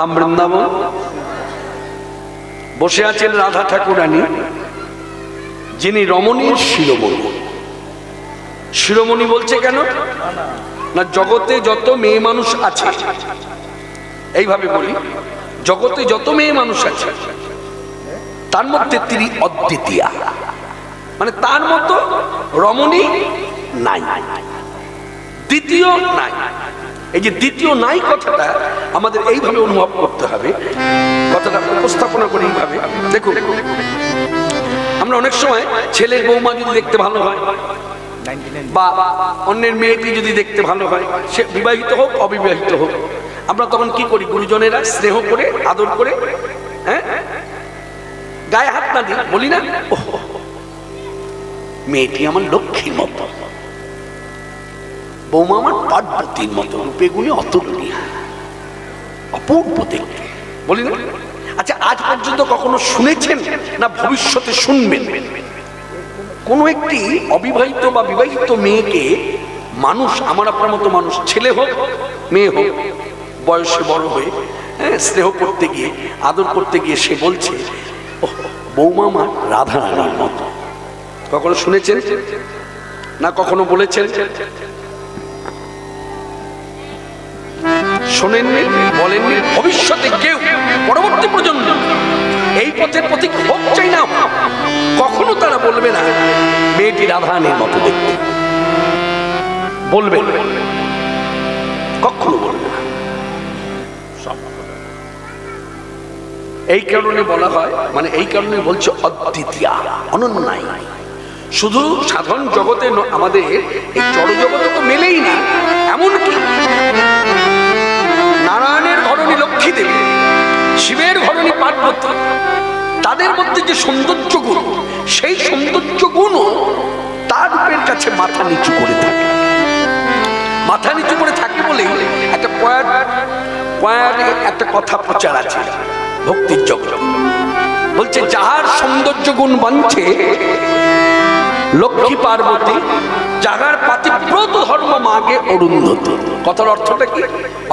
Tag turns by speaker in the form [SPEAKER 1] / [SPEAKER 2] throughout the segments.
[SPEAKER 1] ধাম বৃন্দাবন। বসে আছেন রাধা ঠাকুরানী, যিনি রমণীর শিরোমণি। শিরোমণি বলছে কেন না, জগতে যত মেয়ে মানুষ আছে, এইভাবে বলি, জগতে যত মেয়ে মানুষ আছে তার মধ্যে তিনি অদ্বিতীয়া, মানে তার মতো রমণী নাই, দ্বিতীয় নাই। এই যে দ্বিতীয় নাই কথাটা আমাদের এইভাবে অনুভব করতে হবে, কথাটা উপস্থাপনা করে এইভাবে। দেখুন, আমরা অনেক সময় ছেলের বৌমা যদি দেখতে ভালো হয় বা অন্যের মেয়েটি যদি দেখতে ভালো হয়, সে বিবাহিত হোক অবিবাহিত হোক, আমরা তখন কি করি? গুরুজনেরা স্নেহ করে আদর করে, হ্যাঁ, গায়ে হাত না দিই, বলি না মেয়েটি আমার লক্ষ্মীর মতো, বৌমা আমার পার্বতীর মতো, রূপে গুণে অতুলনীয়, অপূর্ব দেখতে, বলি না? আচ্ছা, আজ পর্যন্ত কখনো শুনেছেন না ভবিষ্যতে শুনবেন কোন একটি অবিবাহিত বা বিবাহিত মেয়েকে মানুষ, আমার আপনার মতো মানুষ, ছেলে হোক মেয়ে হোক, বয়সে বড় হয়ে, হ্যাঁ, স্নেহ করতে গিয়ে আদর করতে গিয়ে সে বলছে বৌমা আমার রাধা রানীর মতো? কখনো শুনেছেন না কখনো বলেছেন? শোনেননি, বলেননি। ভবিষ্যতে কেউ, পরবর্তী প্রজন্ম এই পথের পথিক হোক চাই না, কখনো তারা বলবে না মেয়েটি রাধারানীর মতো দেখতে, বলবে কখনো বলবে না। এই কারণে বলা হয়, মানে এই কারণে বলছে অদ্বিতীয়া, অনন্যায়। শুধু সাধারণ জগতে আমাদের এই জড় জগতে তো মেলেই না, এমনকি নারায়ণের ঘরণী লক্ষ্মী দেবী, শিবের ঘরণী পার্বতী, তাদের মধ্যে যে সৌন্দর্য গুণ, সেই সৌন্দর্য গুণও তার রূপের কাছে মাথা নিচু করে থাকে। মাথা নিচু করে থাকে বলেই একটা একটা কথা প্রচার আছে ভক্তির জগতে, বলছে যাহার সৌন্দর্য গুণ বাঞ্ছে লক্ষ্মী পার্বতী, যাহার পাতিব্রত ধর্ম মাগে অরুন্ধতী। কথার অর্থটা কি?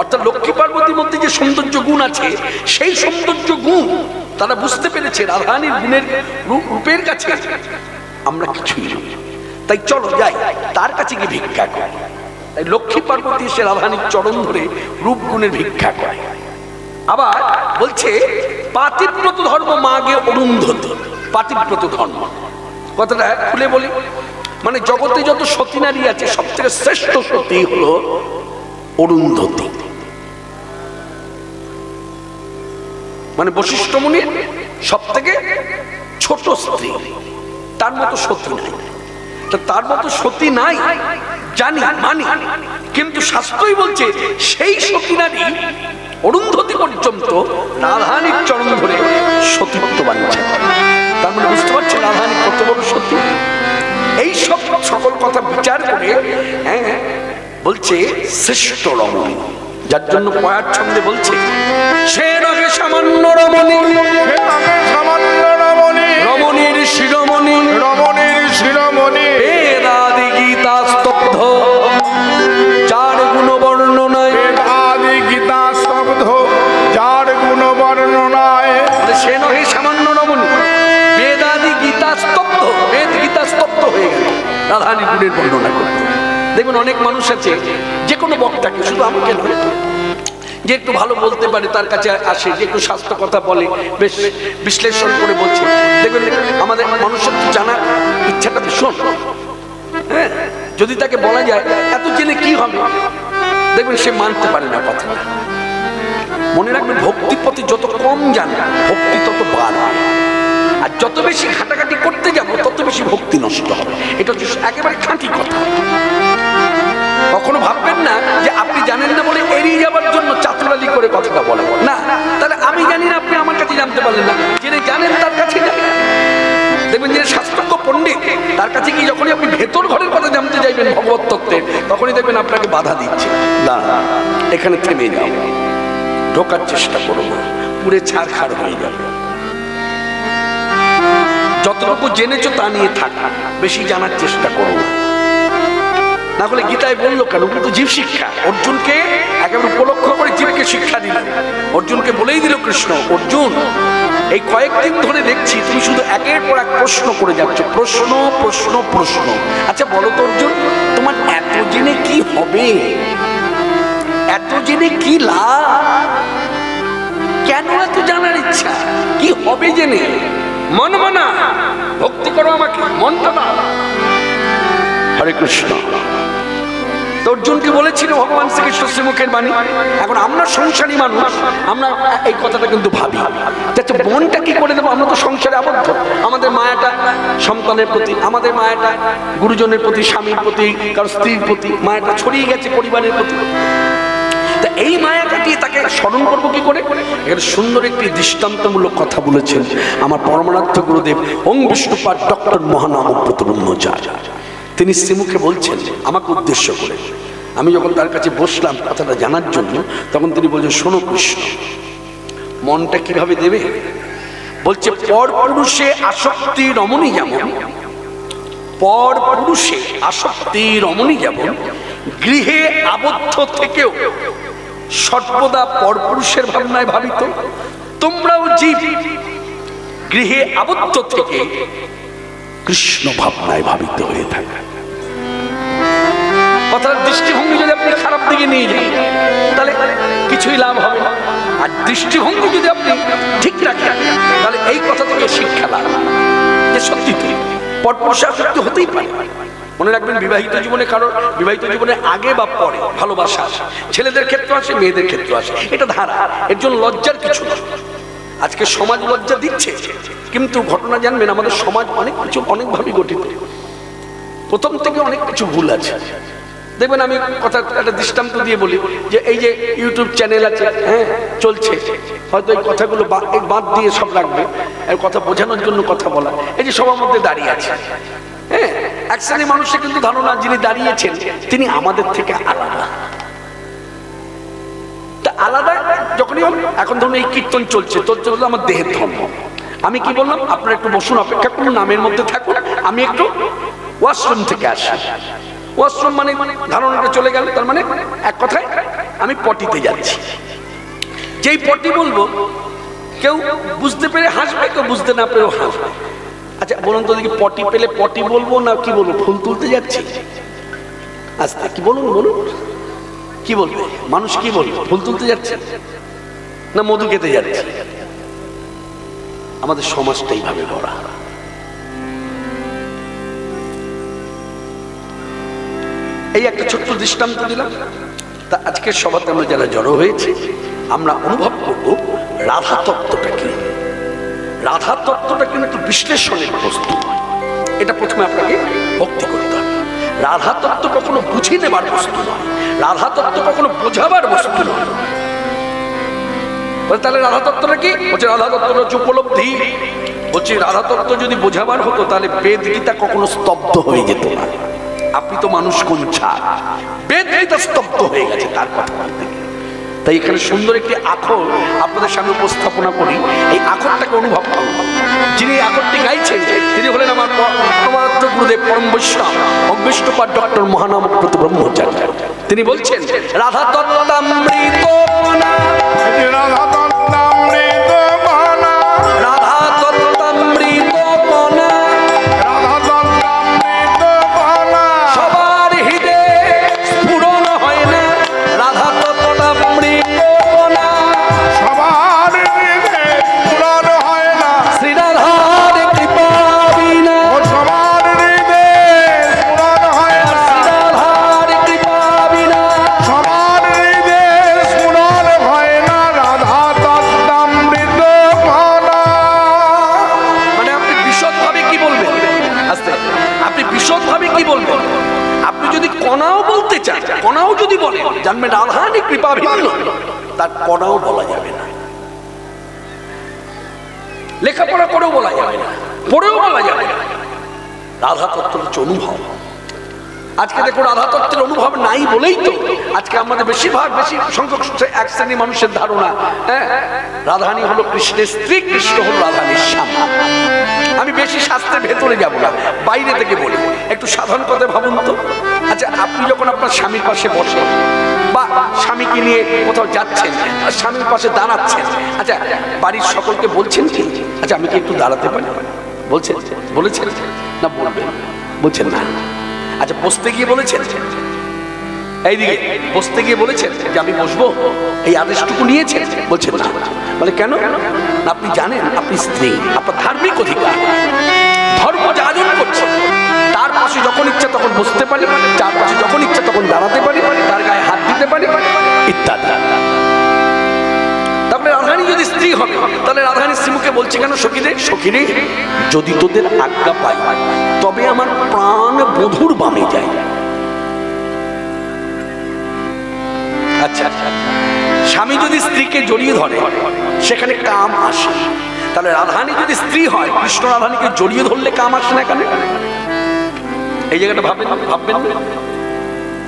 [SPEAKER 1] অর্থাৎ লক্ষ্মী পার্বতীর মধ্যে যে সৌন্দর্য গুণ আছে, সেই সৌন্দর্য গুণ তারা বুঝতে পেরেছে রাধারানীর গুণের রূপের কাছে আমরা কিছুই নই। তাই চলো যাই তার কাছে গিয়ে ভিক্ষা করি। তাই লক্ষ্মী পার্বতী এসে রাধারানীর চরণ ধরে রূপ গুণের ভিক্ষা করে। আবার বলছে পাতিব্রত ধর্ম মাগে অরুন্ধতী। পাতিব্রত ধর্ম কথাটা খুলে বলি, মানে জগতে যত সতী নারী আছে সব থেকে শ্রেষ্ঠ সতী হলো অরুন্ধতী, মানে বশিষ্ঠ মুনির সব থেকে ছোট স্ত্রী, তার মতো সতী নাই। তার মতো সতী নাই জানি, মানি, কিন্তু শাস্ত্রই বলছে সেই সতী নারী অরুন্ধতী পর্যন্ত রাধারানীর চরণ ধরে সতীত্ব বাঞ্ছা। তার মানে বুঝতে পারছে রাধারানী কত বড় সতী। এই সব সকল কথা বিচার করে বলছে শ্রেষ্ঠ রমণী, যার জন্য পয়ার ছন্দে বলছে সে রগে সামান্য রমণী, রমণীর শিরোমণি,
[SPEAKER 2] রমণীর শিরোমণি,
[SPEAKER 1] বেদাদি গীতা স্তব্ধ যার গুণ বর্ণনায়,
[SPEAKER 2] বেদাদি গীতা স্তব্ধ যার গুণ বর্ণনায়।
[SPEAKER 1] সে নহে সামান্য রমণী, বেদাদি গীতা স্তব্ধ, বেদ গীতা স্তব্ধ হয়ে গেল রাধারানী গুণের বর্ণনা করতে। দেখুন অনেক মানুষ আছে, যে কোনো বক্তাকে, শুধু আমাকে নয়, যে একটু ভালো বলতে পারে তার কাছে আসে, যে একটু স্বাস্থ্য কথা বলে, বেশ বিশ্লেষণ করে বলছে। দেখবেন আমাদের মানুষের জানার ইচ্ছাটা ভীষণ, হ্যাঁ, যদি তাকে বলা যায় এত জেনে কি হবে, দেখবেন সে মানতে পারে না কথাটা। মনে রাখবেন ভক্তির প্রতি যত কম জানে ভক্তি তত বাড়বে, আর যত বেশি ঘাটাঘাটি করতে যাবো তত বেশি ভক্তি নষ্ট হবে। এটা হচ্ছে একেবারে খাঁটি কথা। কখনো ভাববেন না যে আপনি জানেন না বলে এড়িয়ে যাবার জন্য চাতুরালি করে কথাটা বলে না, তাহলে আমি জানি না আপনি আমার কাছে জানতে পারলেন না, যিনি জানেন তার কাছে জানেন। দেখবেন যে শাস্ত্রজ্ঞ পণ্ডিত, তার কাছে কি যখনই আপনি ভেতর ঘরের কথা জানতে চাইবেন ভগবত তত্ত্বের, তখনই দেখবেন আপনাকে বাধা দিচ্ছে, না এখানে থেমে যাও, ঢোকার চেষ্টা করো না, পুরে ছাড়খাড় হয়ে যাবে। যতটুকু জেনেছো তা নিয়ে থাকা, বেশি জানার চেষ্টা করো না। না হলে গীতায় বললো কেন? কিন্তু জীব শিক্ষা অর্জুনকে একেবারে উপলক্ষ করে জীবকে শিক্ষা দিল। অর্জুনকে বলেই দিল কৃষ্ণ, অর্জুন এই কয়েকদিন ধরে দেখছি তুমি শুধু একের পর এক প্রশ্ন করে যাচ্ছ, প্রশ্ন প্রশ্ন প্রশ্ন। আচ্ছা বলো তো অর্জুন, তোমার এত জেনে কি হবে? এত জেনে কি লাভ? কেন এত জানার ইচ্ছা? কি হবে জেনে? মন মানা, ভক্তি করো আমাকে, মনটা না। হরে কৃষ্ণ। তো অর্জুনকে বলেছিল ভগবান শ্রীকৃষ্ণ শ্রীমুখের বাণী। এখন আমরা সংসারী মানুষ, আমরা এই কথাটা কিন্তু ভাবি, আচ্ছা মনটা কি করে দেবো? আমরা তো সংসারে আবদ্ধ। আমাদের মায়াটা সন্তানের প্রতি, আমাদের মায়াটা গুরুজনের প্রতি, স্বামীর প্রতি, কারো স্ত্রীর প্রতি, মায়াটা ছড়িয়ে গেছে পরিবারের প্রতি। তা এই মায়া কাটিয়ে তাকে স্মরণ করবো কি করে? এর সুন্দর একটি দৃষ্টান্তমূলক কথা বলেছেন আমার পরমারাধ্য গুরুদেব ওং বিষ্ণুপাদ ডক্টর মহানামব্রত ব্রহ্মচার্য। তিনি শ্রীমুখে বলছেন আমাকে উদ্দেশ্য করে। আমি যখন তার কাছে বসলাম কথাটা জানার জন্য, তখন তিনি বলছেন শোনো কৃষ্ণ, মনটা কিভাবে দেবে? বলছে পর পুরুষে আসক্তি রমণী যেমন, পর পুরুষে আসক্তি রমণী যেমন গৃহে আবদ্ধ থেকেও সর্বদা পরপুরুষের ভাবনায় ভাবিত, তোমরাও জীব গৃহে আবদ্ধ থেকে কৃষ্ণ ভাবনায় ভাবিত হয়ে থাকে। কথার দৃষ্টিভঙ্গি যদি আপনি খারাপ দিকে নিয়ে যান তাহলে কিছুই লাভ হবে না, আর দৃষ্টিভঙ্গি যদি আপনি ঠিক রাখেন তাহলে এই কথা থেকে শিক্ষা লাভ যে সত্যি পরপুরুষে আসক্তি হতেই পারে। মনে রাখবেন বিবাহিত জীবনে কারোর বিবাহিত জীবনে আগে বা পরে ভালোবাসা আসে, ছেলেদের ক্ষেত্রে আসে, মেয়েদের ক্ষেত্রে আসে, এটা ধারা, এর জন্য লজ্জার কিছু না। আজকে সমাজ লজ্জা দিচ্ছে, কিন্তু ঘটনা জানবেন আমাদের সমাজ অনেক কিছু অনেকভাবে গঠিত, প্রথম থেকে অনেক কিছু ভুল আছে। দেখবেন আমি কথা একটা দৃষ্টান্ত দিয়ে বলি যে এই যে ইউটিউব চ্যানেল আছে, হ্যাঁ চলছে, হয়তো এই কথাগুলো বাদ দিয়ে সব রাখবে, এর কথা বোঝানোর জন্য কথা বলা, এই যে সবার মধ্যে দাঁড়িয়ে আছে, হ্যাঁ এক শ্রেণী মানুষের কিন্তু ধারণা যিনি দাঁড়িয়েছেন তিনি আমাদের থেকে আলাদা। তা আলাদা যখনই এখন ধরুন এই কীর্তন চলছে, আমার দেহের ধর্ম, আমি কি বললাম আপনারা একটু বসুন, অপেক্ষা করুন, নামের মধ্যে থাকুন, আমি একটু ওয়াশরুম থেকে আসি। ওয়াশরুম মানে ধারণাটা চলে গেল, তার মানে এক কথায় আমি পটিতে যাচ্ছি। যেই পটি বলবো কেউ বুঝতে পেরে হাসবে, কেউ বুঝতে না পেরেও হাসবে। আচ্ছা বলুন তো দেখি, পটি পেলে পটি বলবো না কি বলবো? ফুল তুলতে যাচ্ছি, আস্তে কি বলুন, বলুন কি বলবে মানুষ? কি বলবে? ফুল তুলতে যাচ্ছে না মধু খেতে যাচ্ছে? আমাদের সমাজটা এইভাবে গড়া। এই একটা ছোট্ট দৃষ্টান্ত দিলাম। তা আজকের সভাতে আমরা যারা জড়ো হয়েছে, আমরা অনুভব করব রাধা তত্ত্বটা কি। রাধা তত্ত্বটা কিন্তু বিশ্লেষণের বস্তু নয়, এটা প্রথমে আপনাকে ভক্তি করতে হবে। রাধা তত্ত্ব কখনো বুঝিয়ে নেবার বস্তু নয়, রাধা তত্ত্ব কখনো বোঝাবার বস্তু নয়। তাহলে রাধা তত্ত্বটা কি? বলছে রাধা তত্ত্বটা হচ্ছে উপলব্ধি। বলছি রাধা তত্ত্ব যদি বোঝাবার হতো তাহলে বেদ গীতা কখনো স্তব্ধ হয়ে যেত না। আপনি তো মানুষ কোন ছাড়, বেদ গীতা স্তব্ধ হয়ে গেছে তার কথা বলতে। তাই এখানে সুন্দর একটি আখর আপনাদের সামনে উপস্থাপনা করি, এই আখরটাকে অনুভব করুন। যিনি এই আখরটি গাইছেন তিনি হলেন আমার পরমারাধ্য গুরুদেব পরম বৈষ্ণব বিষ্ণুপাদ ডক্টর মহানামব্রত ব্রহ্মচার্য। তিনি বলছেন রাধা তত্ত্বামৃত মনা,
[SPEAKER 2] রাধা তত্ত্বামৃত মনা,
[SPEAKER 1] রাধা তত্ত্বামৃত মনা,
[SPEAKER 2] রাধা তত্ত্বামৃত মনা,
[SPEAKER 1] সবার হৃদয়ে স্ফুরণ হয় না রাধা তত্ত্বামৃত মনা,
[SPEAKER 2] সবার হৃদয়ে পূরণ হয় না
[SPEAKER 1] শ্রী রাধার কৃপা বিনা,
[SPEAKER 2] ও সবার হৃদয়ে পূরণ হয় না,
[SPEAKER 1] শ্রী রাধার কৃপা বিনা,
[SPEAKER 2] সবার হৃদয়ে পূরণ হয় না রাধা তত্ত্বামৃত মনা।
[SPEAKER 1] মানে আপনি বিশদভাবে কি বলবেন? আস্তে, আপনি বিশদভাবে কি বলবেন? আপনি যদি কণাও বলতে চান, কণাও যদি বলেন, জানবেন রাধারই কৃপা ভিন্ন, তার কণাও বলা যাবে না। লেখাপড়া করেও বলা যাবে না, পড়েও বলা যাবে না। রাধা তত্ত্ব হচ্ছে অনুভব। আজকে দেখো রাধা তত্ত্বের অনুভব নাই বলেই তো আজকে আমাদের বেশি সংখ্যক এক শ্রেণী মানুষের ধারণা রাধারানী হলো কৃষ্ণের স্ত্রী, কৃষ্ণ হলো রাধারানীর স্বামী। আমি বেশি শাস্ত্রের ভেতরে যাব না, বাইরে থেকে বলি, একটু সাধারণ কথা ভাবুন তো। আচ্ছা, আপনি যখন আপনার স্বামীর পাশে বসেন বা স্বামীকে নিয়ে কোথাও যাচ্ছেন, স্বামীর পাশে দাঁড়াচ্ছেন, আচ্ছা বাড়ির সকলকে বলছেন কি আচ্ছা আমি কি একটু দাঁড়াতে পারি? বলছেন? বলেছেন না বলবেন? বলছেন না। আচ্ছা বসতে গিয়ে বলেছেন? এইদিকে বসতে গিয়ে বলেছেন যে আমি বসবো, এই আদেশটুকু নিয়েছেন? বলছেন না। বলে কেন? আপনি জানেন আপনি স্ত্রী, আপনার ধার্মিক অধিকার, ধর্ম যাজন করছে, তার পাশে যখন ইচ্ছা তখন বসতে পারি, তার পাশে যখন ইচ্ছা তখন দাঁড়াতে পারি, তার গায়ে হাত দিতে পারি ইত্যাদি। তারপরে রাধারানী যদি স্ত্রী হবে তাহলে রাধারানী শ্রীমুখে বলছে কেন সখীরে, সখীরে যদি তোদের আজ্ঞা পাই তবে আমার প্রাণ বধুর বামে যায়। আচ্ছা, স্বামী যদি স্ত্রীকে জড়িয়ে ধরে সেখানে কাম আসে, তাহলে রাধারানী যদি স্ত্রী হয় কৃষ্ণ রাধারানীকে জড়িয়ে ধরলে কাম আসে না কেন? এই জায়গাটা ভাববেন।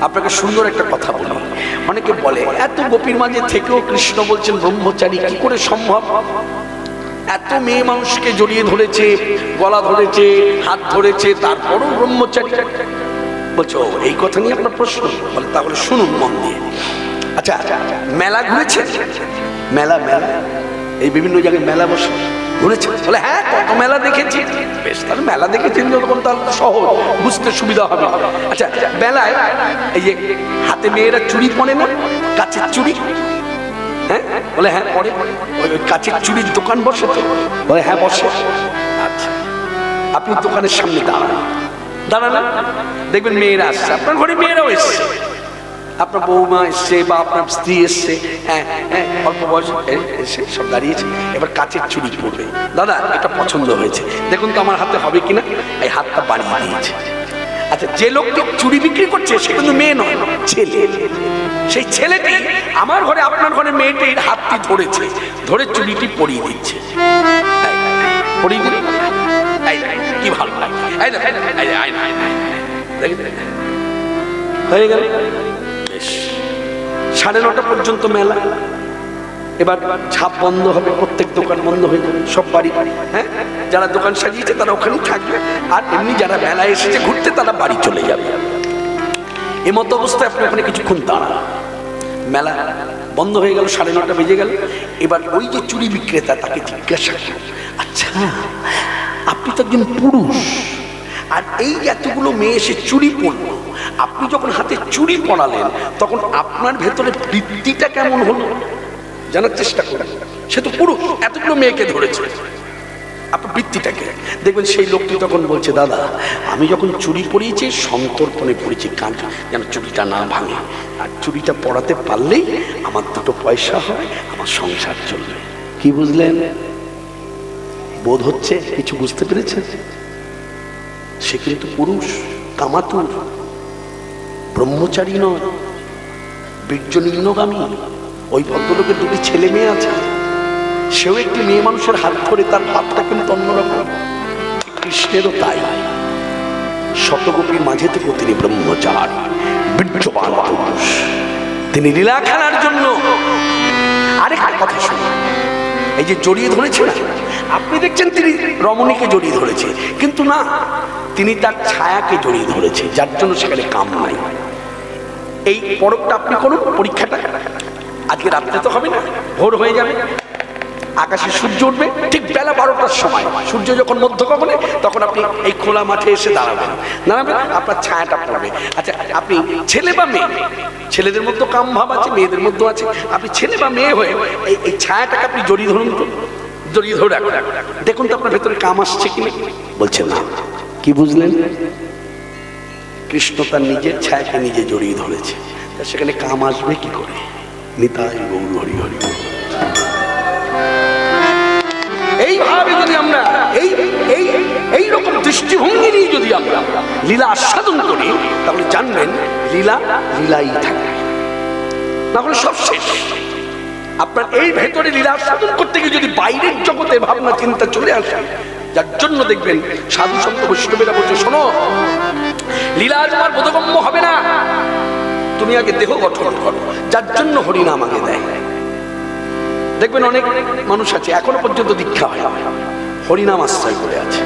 [SPEAKER 1] আপনাকে সুন্দর একটা কথা বলি, অনেকে বলে এত গোপীর মাঝে থেকেও কৃষ্ণ বলছেন ব্রহ্মচারী, কি করে সম্ভব? এত মেয়ে মানুষকে জড়িয়ে ধরেছে, গলা ধরেছে, হাত ধরেছে, তারপরও ব্রহ্মচারী বলছো। এই কথা নিয়ে আপনার প্রশ্ন, বলে তাহলে শুনুন মন দিয়ে। আচ্ছা মেলা ঘুরেছে? মেলা এই বিভিন্ন জায়গায় মেলা বসে, ঘুরেছে? বলে হ্যাঁ কত মেলা দেখেছি। বেশ, তাহলে মেলা দেখেছেন যখন তার সহজ বুঝতে সুবিধা হবে। আচ্ছা মেলায় এই যে হাতে মেয়েরা চুড়ি পরে না, কাচের চুড়ি? হ্যাঁ বলে হ্যাঁ পরে। ওই কাচের চুড়ির দোকান বসে তো? বলে হ্যাঁ বসে। আচ্ছা আপনি দোকানের সামনে দাঁড়ান, দেখবেন মেয়েরা আসছে, আপনার ঘরে মেয়েরাও এসছে, আপনার বৌমা এসছে বা আপনার স্ত্রী এসছে, হ্যাঁ অল্প বয়স এসে সব দাঁড়িয়েছে, এবার কাচের চুড়ি পড়বে। দাদা এটা পছন্দ হয়েছে, দেখুন তো আমার হাতে হবে কিনা। এই হাতটা বাড়িয়ে দিয়েছে। আচ্ছা যে লোকটি চুড়ি বিক্রি করছে সে কিন্তু মেয়ে নয়, ছেলে। সেই ছেলেটি আমার ঘরে আপনার ঘরে মেয়েটির হাতটি ধরেছে, ধরে চুড়িটি পরিয়ে দিচ্ছে। পরিয়ে দিল, কি ভালো লাগে হয়ে গেল। 9:30 পর্যন্ত মেলা, এবার ছাপ বন্ধ হবে, প্রত্যেক দোকান বন্ধ হয়ে যাবে, সব বাড়ি হ্যাঁ যারা দোকান সাজিয়েছে তারা ওখানেই থাকবে, আর এমনি যারা মেলায় এসেছে ঘুরতে তারা বাড়ি চলে যাবে। এমতো অবস্থায় আপনি ওখানে কিছুক্ষণ দাঁড়ান, মেলা বন্ধ হয়ে গেল, 9:30 বেজে গেল। এবার ওই যে চুড়ি বিক্রেতা তাকে জিজ্ঞাসা করল, আচ্ছা আপনি তো একজন পুরুষ, আর এই এতগুলো মেয়ে এসে চুড়ি পরল, আপনি যখন হাতে চুড়ি পরালেন তখন আপনার ভেতরে বৃত্তিটা কেমন হলো জানার চেষ্টা করেন। সে তো পুরুষ, এতগুলো মেয়েকে ধরেছে, আপনার বৃত্তিটাকে দেখবেন। সেই লোকটি তখন বলছে, দাদা আমি যখন চুড়ি পরিয়েছি সন্তর্পণে পড়েছি, কান যেন চুড়িটা না ভাঙে, আর চুড়িটা পরাতে পারলেই আমার 2 পয়সা হয়, আমার সংসার চলবে। কি বুঝলেন? বোধ হচ্ছে কিছু বুঝতে পেরেছে? সে কিন্তু পুরুষ, কামাতুর, ব্রহ্মচারী নয়, বীর্য নিম্নগামী। ওই ভদ্রলোকের 2টি ছেলে মেয়ে আছে, সেও একটি মেয়ে মানুষের হাত ধরে, তার ভাবটা কিন্তু অন্যরকম। কৃষ্ণেরও তাই, শতগোপীর মাঝে থেকে তিনি ব্রহ্মচারী, বীর্যবান পুরুষ, তিনি লীলা খেলার জন্য। আরেকটা কথা শুনুন, এই যে জড়িয়ে ধরেছে না, আপনি দেখছেন তিনি রমণীকে জড়িয়ে ধরেছে, কিন্তু না, তিনি তার ছায়াকে জড়িয়ে ধরেছে, যার জন্য সেখানে কাম নাই। এই পরবটা আপনি করুন, পরীক্ষাটা আজকে রাত্রে তো হবে না, ভোর হয়ে যাবে, আকাশে সূর্য উঠবে ঠিক বেলা 12টার সময়। সূর্য যখন মধ্যগগনে তখন আপনি এই খোলা মাঠে এসে দাঁড়াবেন, আপনার ছায়াটা পড়বে। আচ্ছা আপনি ছেলে বা মেয়ে, ছেলেদের মধ্যে কাম ভাব আছে, মেয়েদের মধ্যে আছে, আপনি ছেলে বা মেয়ে হয়ে এই ছায়াটাকে আপনি জড়িয়ে ধরুন তো, জড়িয়ে ধরে দেখুন তো আপনার ভেতরে কাম আসছে কিনা। বলছেন না। কি বুঝলেন? কৃষ্ণ তার নিজের ছায়াকে নিজে জড়িয়ে ধরেছে, সেখানে কাম আসবে কি করে? নিতাই গৌর হরি হরি। এইভাবে যদি আমরা এই রকম দৃষ্টিভঙ্গি নিয়ে যদি আমরা লীলা আস্বাদন করি, তাহলে জানবেন লীলা লীলাই থাকে, না হলে সব শেষ। আপনার এই ভেতরে লীলা আস্বাদন করতে গিয়ে যদি বাইরের জগতে ভাবনা চিন্তা চলে আসে, যার জন্য দেখবেন সাধু সন্ত বৈষ্ণবেরা বলছে, শোনো লীলা তোমার বোধগম্য হবে না, তুমি আগে দেহ গঠন করো, যার জন্য হরিনাম আগে দেয়। দেখবেন অনেক মানুষ আছে এখনো পর্যন্ত দীক্ষা হয় হরিনাম আশ্রয় করে আছে।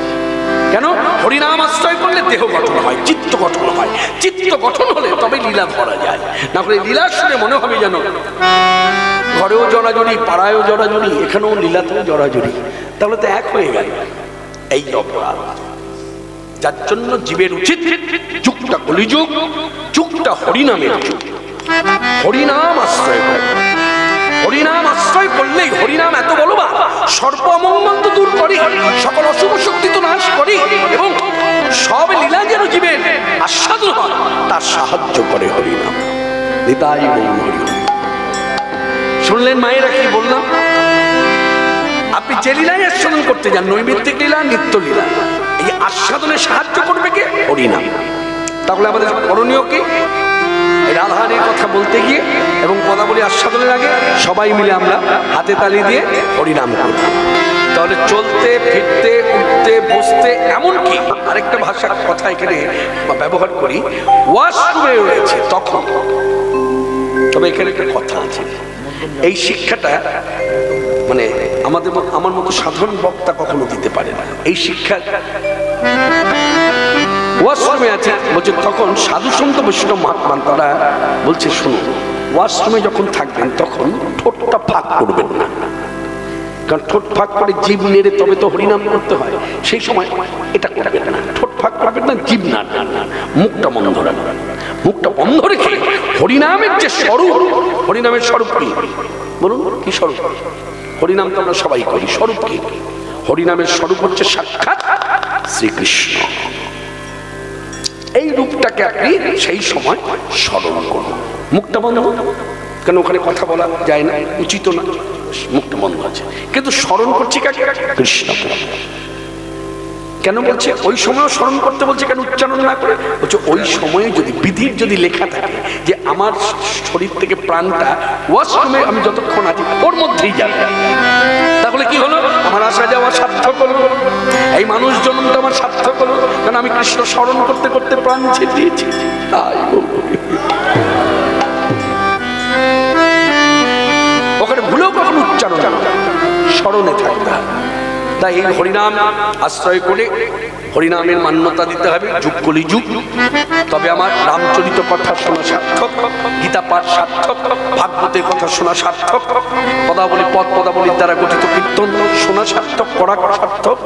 [SPEAKER 1] কেন? হরিনাম আশ্রয় করলে দেহ গঠন হয়, চিত্ত গঠন হয়, চিত্ত গঠন হলে তবে লীলা ধরা যায়। না হলে লীলা শুনে মনে হবে যেন ঘরেও জড়াজড়ি, পাড়ায়ও জড়াজড়ি, এখানেও লীলাতেও জড়াজড়ি, তাহলে তো এক হয়ে গেল। এই অপরাধ, যার জন্য জীবের উচিত যুগটা কলিযুগ, যুগটা হরিনামের যুগ। হরিনাম আশ্রয় করে, হরিনাম আশ্রয় করলেই হরিনাম এত বলবা সর্ব অমঙ্গল তো দূর করি, সকল অশুভ শক্তি তো নাশ করি, এবং সব লীলা যেন জীবের আস্বাদন হয় তার সাহায্য করে হরিনাম। নিতাই গৌর হরি। শুনলেন মায়েরা কি বললাম? আপনি যে লীলাই আস্বাদন করতে যান, নৈমিত্তিক লীলা, নিত্য লীলা, এই আস্বাদনে সাহায্য করবে কে? হরিনাম। তাহলে আমাদের করণীয় কি? রাধারানীর কথা বলতে গিয়ে এবং পদাবলী আস্বাদনের আগে সবাই মিলে আমরা হাতে তালি দিয়ে হরিনাম করি। তাহলে চলতে ফিরতে উঠতে বসতে, এমনকি আরেকটা ভাষার কথা এখানে ব্যবহার করি, ওয়াশরুমে রয়েছে তখন। তবে এখানে একটা কথা আছে, এই শিক্ষাটা মানে আমার মতো সাধারণ বক্তা কখনো দিতে পারে না। এই শিক্ষা ওয়াশরুমে আছে বলছে, তখন সাধু সন্ত বৈষ্ণব মহাত্মা তারা বলছে শুনুন, ওয়াশরুমে যখন থাকবেন তখন ঠোঁটটা ফাঁক করবেন না, কারণ ঠোঁট ফাঁক করে জীব নেড়ে তবে তো হরিনাম করতে হয়। সেই সময় এটা করবেন না, ঠোঁট ফাঁক করবেন না, জীব নাড়বেন না, মুখটা বন্ধ রাখবেন। মুখটা বন্ধ রেখে হরিনামের যে স্বরূপ, হরিনামের স্বরূপ কি বলুন? কি স্বরূপ? হরিনাম তো আমরা সবাই করি, স্বরূপ কি? হরিনামের স্বরূপ হচ্ছে সাক্ষাৎ শ্রীকৃষ্ণ। এই রূপটাকে আপনি সেই সময় স্মরণ করুন, মুখটা বন্ধ, কেন ওখানে কথা বলা যায় না, উচিত না, মুখটা বন্ধ আছে, কিন্তু স্মরণ করছি কাকে? কৃষ্ণকে। কেন বলছে ওই সময় স্মরণ করতে বলছে, কেন উচ্চারণ না করে? বলছে ওই সময়ে যদি বিধির যদি লেখা থাকে যে আমার শরীর থেকে প্রাণটা ওয়াশরুমে আমি যতক্ষণ আছি ওর মধ্যেই যাবে, তাহলে কি হলো? আমার আসা যাওয়া সার্থক হলো, এই মানুষ জন্মটা আমার সার্থক হলো, কারণ আমি কৃষ্ণ স্মরণ করতে করতে প্রাণ ছেড়ে দিয়েছি। তাই ওখানে ভুলেও কখনো উচ্চারণ স্মরণে থাকতে হবে। তাই এই হরিনাম আশ্রয় করে হরিনামের মান্যতা দিতে হবে, যুগ কলিযুগ। তবে আমার রামচরিত কথা শোনা সার্থক, গীতা পাঠ সার্থক, ভাগবতের কথা শোনা সার্থক, পদাবলী পদ পদাবলীর দ্বারা গঠিত কীর্তন শোনা সার্থক, করা সার্থক।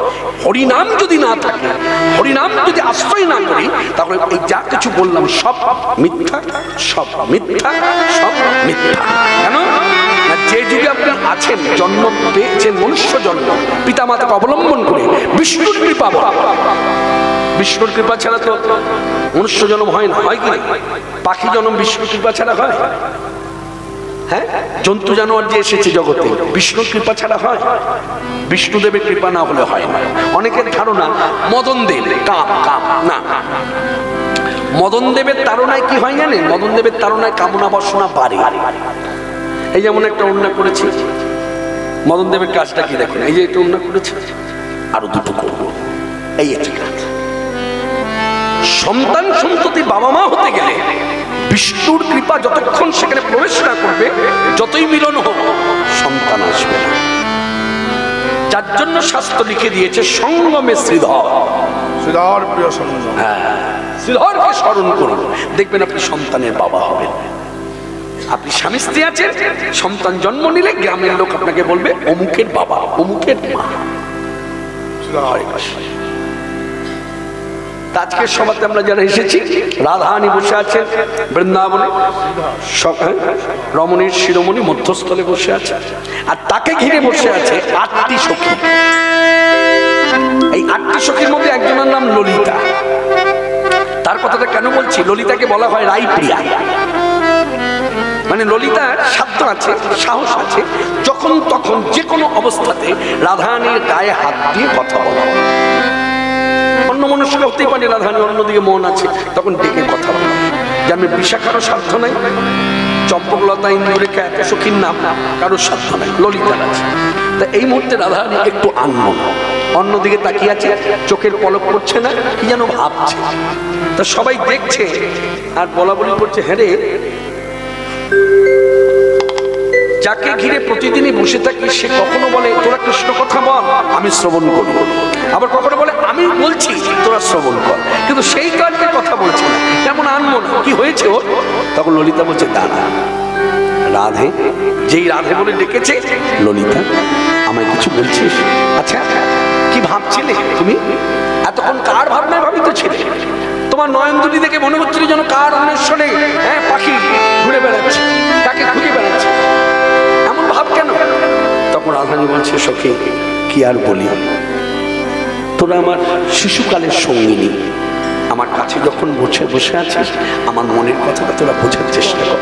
[SPEAKER 1] হরিনাম যদি না থাকে, হরিনাম যদি আশ্রয় না করি, তাহলে এই যা কিছু বললাম সব মিথ্যা, সব মিথ্যা, সব মিথ্যা। কেন? যে যুগে আপনি আছেন, জন্ম পেয়েছেন মনুষ্য জন্ম, পিতা মাতাকে অবলম্বন করে বিষ্ণুর কৃপা, বিষ্ণুর কৃপা ছাড়া তো মনুষ্য জন্ম হয় না, হয় কি? পাখি জন্ম বিষ্ণুর কৃপা ছাড়া হয়? হ্যাঁ, জন্তু জানোয়ার যে এসেছে জগতে বিষ্ণুর কৃপা ছাড়া হয়? বিষ্ণুদেবের কৃপা না হলে হয় না। অনেকের ধারণা মদন দেব কাম, কাম না, মদন দেবের তাড়নায় কি হয় জানেন? মদন দেবের তাড়নায় কামনা বাসনা বাড়ে। এই যেমন একটা ওড়না করেছি, মদন দেবের কাজটা কি দেখেন, এই যে একটা ওড়না করেছে, আরো দুটো করবো, এই একটি কাজ। সন্তান সন্ততি বাবা মা হতে গেলে বিষ্ণুর কৃপা যতক্ষণ সেখানে প্রবেশ না করবে, যতই মিলন হোক সন্তান আসবে না। যার জন্য শাস্ত্র লিখে দিয়েছে সঙ্গমে শ্রীধর,
[SPEAKER 2] শ্রীধর প্রিয় সঙ্গ।
[SPEAKER 1] হ্যাঁ, শ্রীধরকে স্মরণ করুন, দেখবেন আপনি সন্তানের বাবা হবেন। আপনি স্বামী স্ত্রী আছেন, সন্তান জন্ম নিলে গ্রামের লোক আপনাকে বলবে অমুকের বাবা, অমুকের মা। আজকের সভাতে আমরা যারা এসেছি, রাধারানী বসে আছেন বৃন্দাবনে, রমণীর শিরোমণি মধ্যস্থলে বসে আছে, আর তাকে ঘিরে বসে আছে 8টি সখী। এই 8টি সখীর মধ্যে একজনের নাম ললিতা। তার কথাটা কেন বলছি? ললিতাকে বলা হয় রাইপ্রিয়া, মানে ললিতার সাধ্য আছে, সাহস আছে, যখন তখন যে কোনো অবস্থাতে রাধারানীর গায়ে হাত দিয়ে কথা বলা। অন্য মনুষ্য হতেই পারে, রাধারানী অন্যদিকে মন আছে, তখন ডেকে কথা বলা। যেমন বিশাখারও সাধ্য নাই, চম্পকলতা ইন্দুরেখা এত সখীর নাম কারোর সাধ্য নাই, ললিতার আছে। তা এই মুহূর্তে রাধারানী একটু অন্যদিকে তাকিয়ে আছে, চোখের পলক পড়ছে না, কি যেন ভাবছে। তা সবাই দেখছে আর বলা বলি করছে, হ্যাঁ রে, যাকে ঘিরে প্রতিদিনই বসে থাকি সে কখনো বলে তোরা কৃষ্ণ কথা বল, আমি শ্রবণ করব, আবার কখনো বলে আমি বলছি তোরা শ্রবণ কর, কিন্তু সেই কারণের কথা বলছে না, তেমন আনবো না। কি হয়েছে ওর? তখন ললিতা বলছে, দাঁড়া রাধে, যেই রাধে বলে ডেকেছে, ললিতা আমায় কিছু বলছিস? আচ্ছা কি ভাবছিলে তুমি এতক্ষণ? কার ভাবনায় ভাবিত ছিলে? তোমার নয়ন দুটি দেখে মনে হচ্ছিল যেন কার অন্বেষণে পাখি ঘুরে বেড়াচ্ছে, কাকে খুঁজে বেড়াচ্ছে, এমন ভাব কেন? তখন রাধারানী বলছে, সখী কি আর বলি, তোরা আমার শিশুকালের সঙ্গিনী, আমার কাছে যখন বসে আছিস আমার মনের কথাটা তোরা বোঝার চেষ্টা কর।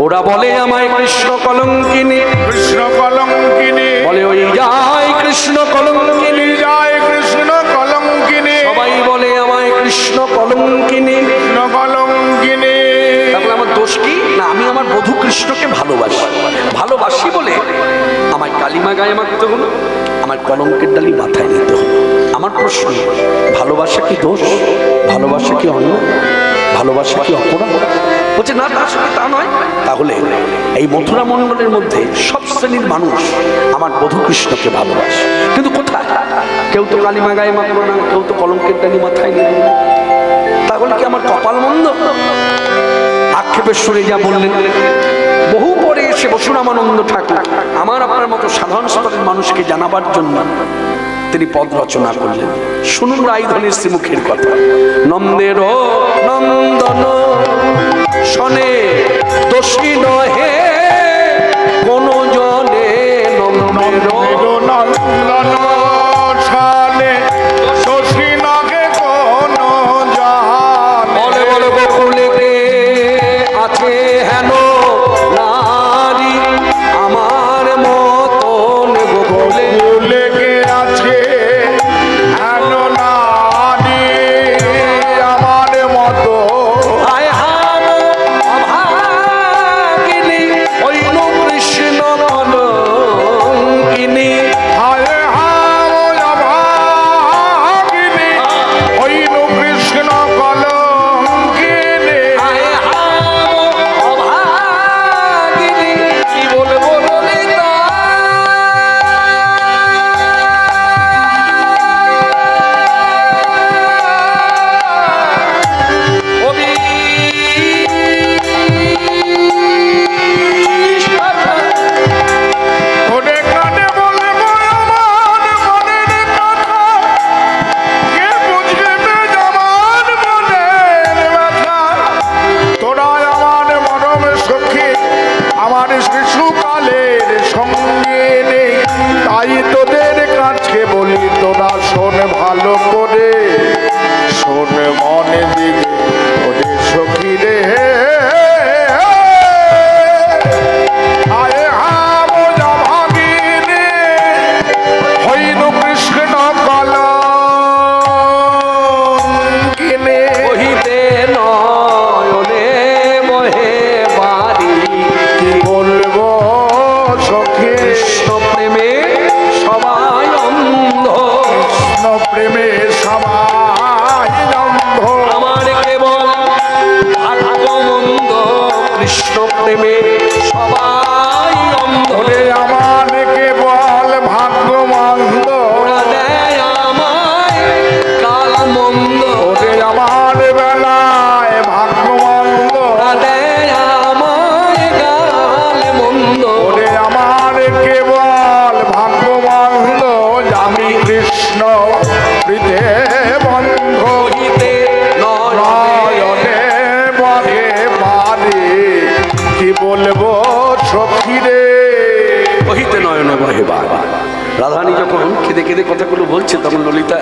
[SPEAKER 1] ওরা বলে আমায় কৃষ্ণ কলঙ্কিনী,
[SPEAKER 2] কৃষ্ণ কলঙ্কিনী,
[SPEAKER 1] বলে ওই যায় কৃষ্ণ কলঙ্কিনী,
[SPEAKER 2] যায় কৃষ্ণ কলঙ্কিনী,
[SPEAKER 1] সবাই বলে আমায় কৃষ্ণ কলঙ্কিনী,
[SPEAKER 2] কৃষ্ণ কলঙ্কিনী।
[SPEAKER 1] তাহলে আমার দোষ কি? না, আমি আমার বধূ কৃষ্ণকে ভালোবাসি বলে আমায় কালিমা গায়ে মাখতে হলো, আমার কলঙ্কের ডালি মাথায় নিতে হলো। আমার প্রশ্ন, ভালোবাসা কি দোষ? ভালোবাসা কি অন্যায়? ভালোবাসা কি অপরাধ? বলছে না, আসলে তা নয়। তাহলে এই মথুরা মণ্ডলের মধ্যে সব শ্রেণীর মানুষ আমার বধূ কৃষ্ণকে ভালোবাসে, কিন্তু কোথায়? কেউ তো কালিমা গায়ে মাখলো না, কেউ তো কলঙ্কের ডালি মাথায় নিল না। তাহলে কি আমার কপাল মন্দ? আক্ষেপের সুরে যা বললেন, বহু পরে এসে বসুরামানন্দ ঠাকুর আমার আপনার মতো সাধারণ স্তরের মানুষকে জানাবার জন্য তিনি পদ রচনা করলেন। শুনুন রাইধনের শ্রীমুখের কথা। নন্দের নন্দন শনে দোষী নহে কোন জনে, নন্দের
[SPEAKER 2] নন্দন শানে দোষী নহে কোন জানে।
[SPEAKER 1] বলে বলে বকুলে আছে হেন নারী আমার মতন, বকুলে
[SPEAKER 2] লেগে আছে হেন নারী আমার মতো।
[SPEAKER 1] আয় হাম অভাগিনী হইল কৃষ্ণ কলঙ্কিনী,
[SPEAKER 2] হায় হায় অভাগিনী হইল কৃষ্ণ কলঙ্কিনী।
[SPEAKER 1] আয় হাম অভাগিনী, কি বলবো ললিতা। কবি
[SPEAKER 2] ওরে কানে বলবো আমার মনের কথা, কে বুঝবে আমার মনের ব্যথা। তোরা আমার মরম সখী, আমার শিশুকালের সঙ্গে নেই, তাই তোদের কাছে বলি তোরা শোন ভালো করে, শোন মনে দিকে ওরে সখী রে। আয় হাম অভাগিনী হইল কৃষ্ণ কলঙ্কিনী।
[SPEAKER 1] কহিতে নয়নে বহে বাড়ি,
[SPEAKER 2] কি বলবো সখী,
[SPEAKER 1] কৃষ্ণ প্রেমে সবাই অন্ধ,
[SPEAKER 2] কৃষ্ণ প্রেমে সবাই অন্ধ।
[SPEAKER 1] আমার কেবল ভাগ্য মন্দ, কৃষ্ণ প্রেমে সবাই অন্ধ।
[SPEAKER 2] ওরে আমার কেবল ভাগ্য মন্দ,
[SPEAKER 1] ওরা দেয় আমায় কাল মন্দ,
[SPEAKER 2] ওরে আমার বেলায় ভাগ্য মন্দ,
[SPEAKER 1] ওরা দেয় আমায় কাল মন্দ।
[SPEAKER 2] ওরে আমার কেবল ভাগ্য মন্দ, আমি কৃষ্ণ প্রীতে বন্ধ।
[SPEAKER 1] কহিতে নয়নে
[SPEAKER 2] নয়নে বহে বাড়ি, কি বলবো সখী রে।
[SPEAKER 1] কহিতে নয়ন বহে বাড়ি। রাধারানী যখন কেঁদে কেঁদে কথাগুলো বলছে, তখন ললিতা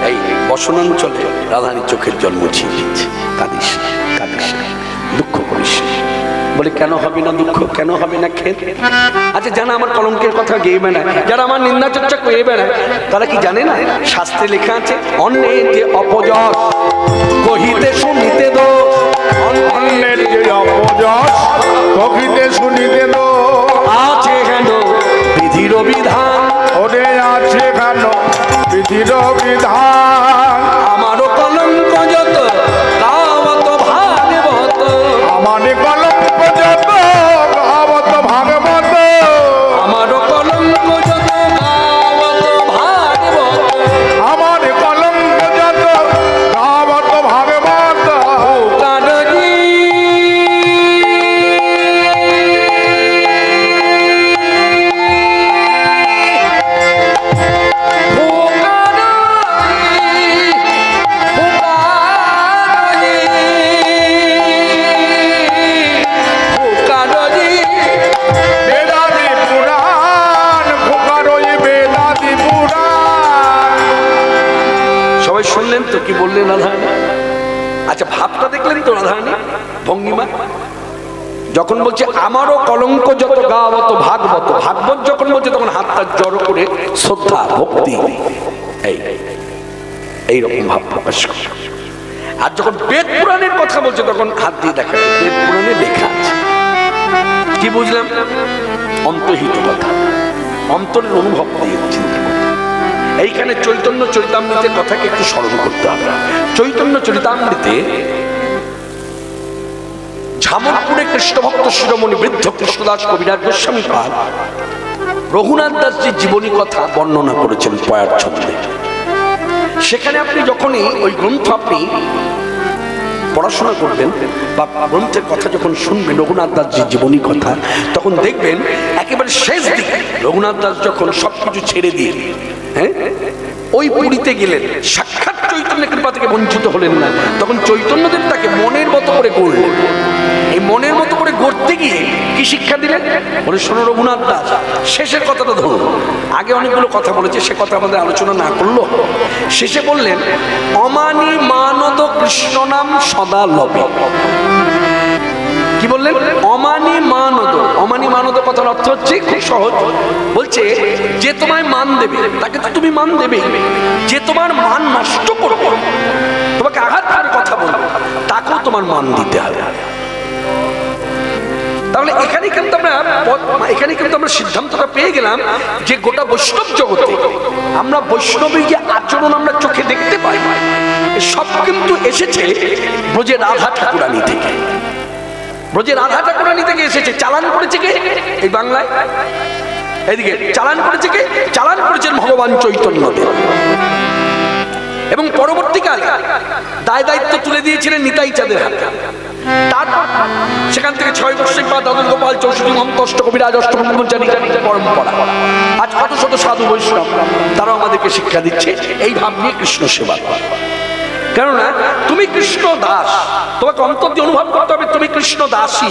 [SPEAKER 1] এই বসনাঞ্চলে রাধারানীর চোখের জল মুছিয়ে দিচ্ছে। কাঁদিস না, কাঁদিস না, দুঃখ করিস না। বলে কেন হবে না দুঃখ, কেন হবে না খেদ? আচ্ছা, যারা আমার কলঙ্কের কথা গেয়ে বেড়ায়, যারা আমার নিন্দা চর্চা করে বেড়ায়, তারা কি জানে না শাস্ত্রে লেখা আছে, অন্যের যে অপযশ কহিতে শুনিতে দোষ,
[SPEAKER 2] অন্যের যে অপযশ কহিতে শুনিতে দোষ,
[SPEAKER 1] আছে হেন বিধির তো কি বললেন রাধারানী? আচ্ছা ভাবটা দেখলেন তো রাধারানী ভঙ্গিমা যখন বলছে আমারও কলঙ্ক যত গাওয়াত ভাগবত, ভাগবত যখন বলছে তখন হাতটা জড়ো করে শ্রদ্ধা ভক্তি এইরকম ভাব প্রকাশ করে। আর যখন বেদ পুরাণের কথা বলছে তখন হাত দিয়ে দেখা যায় বেদ পুরাণে লেখা আছে। কি বুঝলাম? অন্তর্হিত কথা, অন্তরের অনুভব দিয়ে চিন্তা করতে। এইখানে চৈতন্য চরিতামৃতের কথাকে একটু স্মরণ করতে হবে। চৈতন্য চরিতামৃতে ঝামরপুরে কৃষ্ণভক্ত শিরোমণি বৃদ্ধ কৃষ্ণদাস কবিরাজ গোস্বামী পাদ রঘুনাথ দাসজির জীবনী কথা বর্ণনা করেছেন পয়ার ছন্দে। সেখানে আপনি যখনই ওই গ্রন্থ আপনি পড়াশোনা করবেন বা গ্রন্থের কথা যখন শুনবেন রঘুনাথ দাসজির জীবনী কথা, তখন দেখবেন একেবারে শেষ দিকে রঘুনাথ দাস যখন সবকিছু ছেড়ে দিয়ে ওই পুরীতে গেলেন, সাক্ষাৎ চৈতন্য কৃপা থেকে বঞ্চিত হলেন না, তখন চৈতন্যদেব তাকে মনের মতো করে গড়লেন। এই মনের মতো করে গড়তে গিয়ে কি শিক্ষা দিলেন? বলে শোনো রঘুনাথ দাস, শেষের কথাটা ধরুন, আগে অনেকগুলো কথা বলেছে সে কথা আমাদের আলোচনা না করলো। শেষে বললেন অমানি মানদ কৃষ্ণ নাম সদা লবে। কি বললেন? অমানি মানদ। অমানি মানদ কথার অর্থ হচ্ছে খুব সহজ, বলছে যে তোমায় মান দেবে তাকে তো তুমি মান দেবে, যে তোমার মান নষ্ট করবে, তোমাকে আঘাত করে কথা বলবে, তাকেও তোমার মান দিতে হবে। তাহলে এখানে কিন্তু আমরা সিদ্ধান্তটা পেয়ে গেলাম যে গোটা বৈষ্ণব জগতে আমরা বৈষ্ণবের যে আচরণ আমরা চোখে দেখতে পাই সব কিন্তু এসেছে ব্রজে রাধা ঠাকুরানী থেকে। ব্রজে রাধা ঠাকুরানী থেকে এসেছে। চালান করেছে কে? এই বাংলায় এদিকে চালান করেছে কে? চালান করেছেন ভগবান চৈতন্যদেব। এবং পরবর্তীকালে দায় দায়িত্ব তুলে দিয়েছিলেন নিতাই চাঁদের হাতে। তারপর সেখান থেকে 6 বৈষ্ণব বা দাদন গোপাল চৌষট্টি মহন্ত অষ্টকবিরাজ অষ্টব্রহ্মচারী পরম্পরা। আজ কত শত সাধু বৈষ্ণব তারাও আমাদেরকে শিক্ষা দিচ্ছে এই ভাব নিয়ে কৃষ্ণ সেবা। কেননা তুমি কৃষ্ণ দাস, তোমাকে অন্তর দিয়ে অনুভব করতে হবে তুমি কৃষ্ণ দাসী।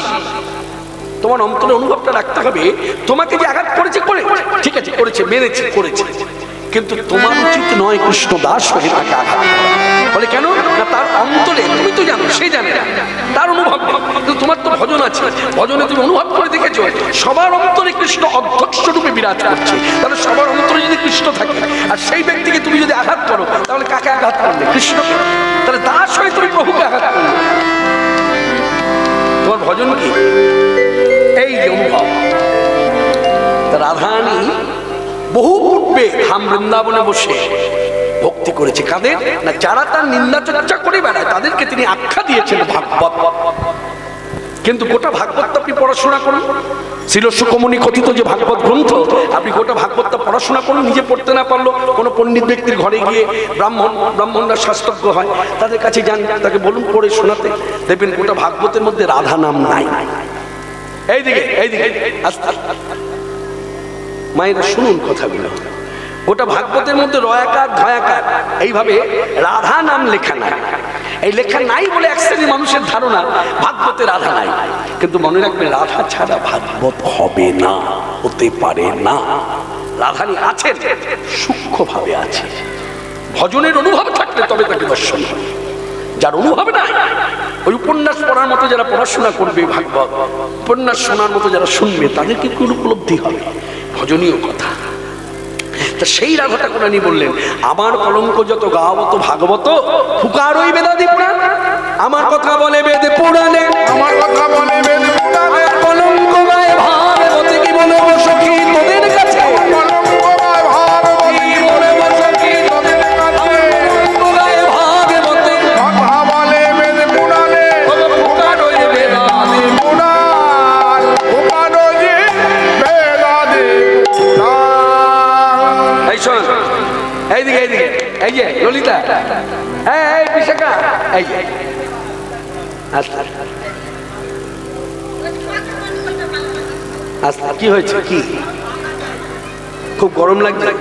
[SPEAKER 1] তোমার অন্তরে অনুভবটা রাখতে হবে তোমাকে যে আঘাত করেছে করে ঠিক আছে, করেছে, মেরেছে, করেছে, কিন্তু তোমার উচিত নয় কৃষ্ণ দাস হয়ে তাকে আঘাত করা। বলে কেন না? তার অন্তরে, তুমি তো জানো সে জানে না, তার অনুভব কিন্তু তোমার তো ভজন আছে, ভজনে তুমি অনুভব করে দেখেছো সবার অন্তরে কৃষ্ণ অধ্যক্ষ রূপে বিরাজ করছে। তাহলে সবার অন্তরে যদি কৃষ্ণ থাকে আর সেই ব্যক্তিকে তুমি যদি আঘাত করো তাহলে কাকে আঘাত করলে? কৃষ্ণকে। তাহলে দাস হয়ে তুমি প্রভুকে আঘাত করলে, তোমার ভজন কি? এই যে অনুভব। রাধারানী বহু পূর্বে ধাম বৃন্দাবনে বসে ভক্তি করেছে। কাদের না? যারা তার নিন্দা চর্চা করে বেড়ায় তাদেরকে তিনি আখ্যা দিয়েছেন ভাগবত। কিন্তু গোটা ভাগবতটা আপনি পড়াশোনা করুন, ছিল সুকমণি কথিত যে ভাগবত গ্রন্থ, আপনি গোটা ভাগবতটা পড়াশোনা করুন। নিজে পড়তে না পারলো কোনো পণ্ডিত ব্যক্তির ঘরে গিয়ে ব্রাহ্মণরা শাস্ত্রজ্ঞ হয় তাদের কাছে যান, তাকে বলুন পড়ে শোনাতে, দেখবেন গোটা ভাগবতের মধ্যে রাধা নাম নাই। এইদিকে আস্তে মায়েরা শুনুন কথাগুলো, গোটা ভাগবতের মধ্যে রয়াকার ধয়াকার এইভাবে রাধা নাম লেখা নাই। এই লেখা নাই বলে এক শ্রেণীর মানুষের ধারণা ভাগবতে রাধা নাই। কিন্তু মনে রাখবেন রাধা ছাড়া ভাগবত হবে না, হতে পারে না। রাধানী আছেন, সূক্ষ্মভাবে আছে। ভজনের অনুভব থাকলে তবে তাকে দর্শন হবে। যার অনুভব নাই, ওই উপন্যাস পড়ার মতো যারা পড়াশোনা করবে ভাগবত, উপন্যাস শোনার মতো যারা শুনবে তাদেরকে কোন উপলব্ধি হবে? ভজনীয় কথা। তা সেই রাধা ঠাকুরানী বললেন আমার কলঙ্ক যত গাওয়াবত ভাগবত ফুকার ওই বেদাদি পুরাণ, আমার কথা বলে বেদ পুরাণে,
[SPEAKER 2] আমার কথা বলে বেদ পুরাণে,
[SPEAKER 1] কলঙ্ক গায়ে ভাগবতে কি বলবো সখী তোদের কাছে,
[SPEAKER 2] কলঙ্ক গায়ে ভাগবতে
[SPEAKER 1] কি বলবো সখী
[SPEAKER 2] তোদের কাছে,
[SPEAKER 1] কলঙ্ক গায়ে ভাগবতে
[SPEAKER 2] কথা বলে বেদ পুরাণে,
[SPEAKER 1] ফুকার ওই বেদাদি
[SPEAKER 2] পুরাণ, ফুকার ওই বেদাদি পুরাণ।
[SPEAKER 1] এই শোন, এইদিকে এইদিকে, এই যে ললিতা, এই বিশাখা, এই যে আস্তে আস্তে, কি হয়েছে? কি খুব গরম লাগছে?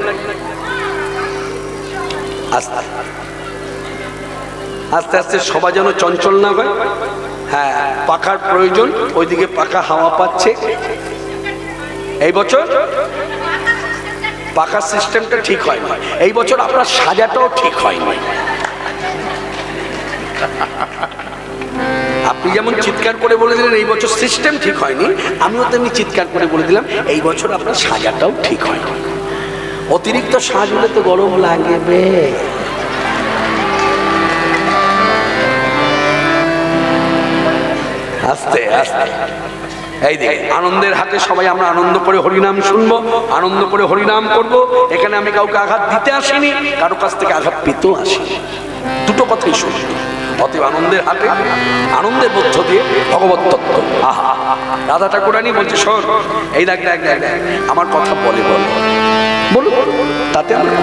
[SPEAKER 1] আস্তে আস্তে আস্তে সবাই যেন চঞ্চল না হয়। হ্যাঁ, পাখার প্রয়োজন, ওইদিকে পাখা হাওয়া পাচ্ছে। এই বছর পাকার সিস্টেমটা ঠিক হয় না, এই বছর আপনার সাজাটাও ঠিক হয় না। আপনি যেমন চিৎকার করে বলে দিলেন এই বছর সিস্টেম ঠিক হয়নি, আমিও তেমনি চিৎকার করে বলে দিলাম এই বছর আপনার সাজাটাও ঠিক হয়নি। অতিরিক্ত সাজ হলে তো গরম লাগবে। আস্তে আস্তে এই দিকে আনন্দের হাতে সবাই আমরা আনন্দ করে হরিনাম শুনবো, আনন্দ করে হরিনাম করব। এখানে আমি কাউকে আঘাত দিতে আসিনি, কারো কাছ থেকে আঘাত পেতেও আসিনি, দুটো কথাই শুনি। অতএব আনন্দের হাতে আনন্দের মধ্য দিয়ে ভগবত তত্ত্ব। আহা, রাধা ঠাকুরানী বলছে শোন, এই দেখ দেখ দেখ দেখ আমার কথা বলে বল বলো, তাতে আমরা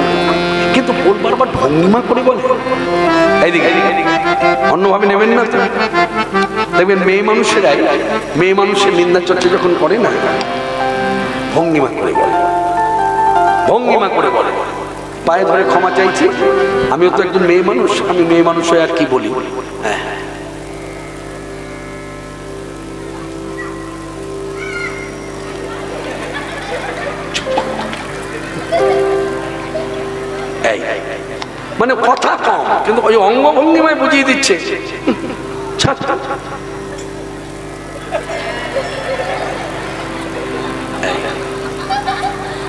[SPEAKER 1] কিন্তু বলবার আবার ভঙ্গিমা করে বলে। এইদিকে অন্যভাবে নেবেন না তো। দেখবেন মেয়ে মানুষেরাই মেয়ে মানুষের নিন্দা চর্চা যখন করে না, ভঙ্গিমা করে বলে, ভঙ্গিমা করে বলে। পায়ে ধরে ক্ষমা চাইছি, আমিও তো একজন মেয়ে মানুষ, আমি মেয়ে মানুষ হয়ে আর কি বলি। হ্যাঁ, মানে কথা কম কিন্তু ওই অঙ্গভঙ্গিমায় বুঝিয়ে দিচ্ছে।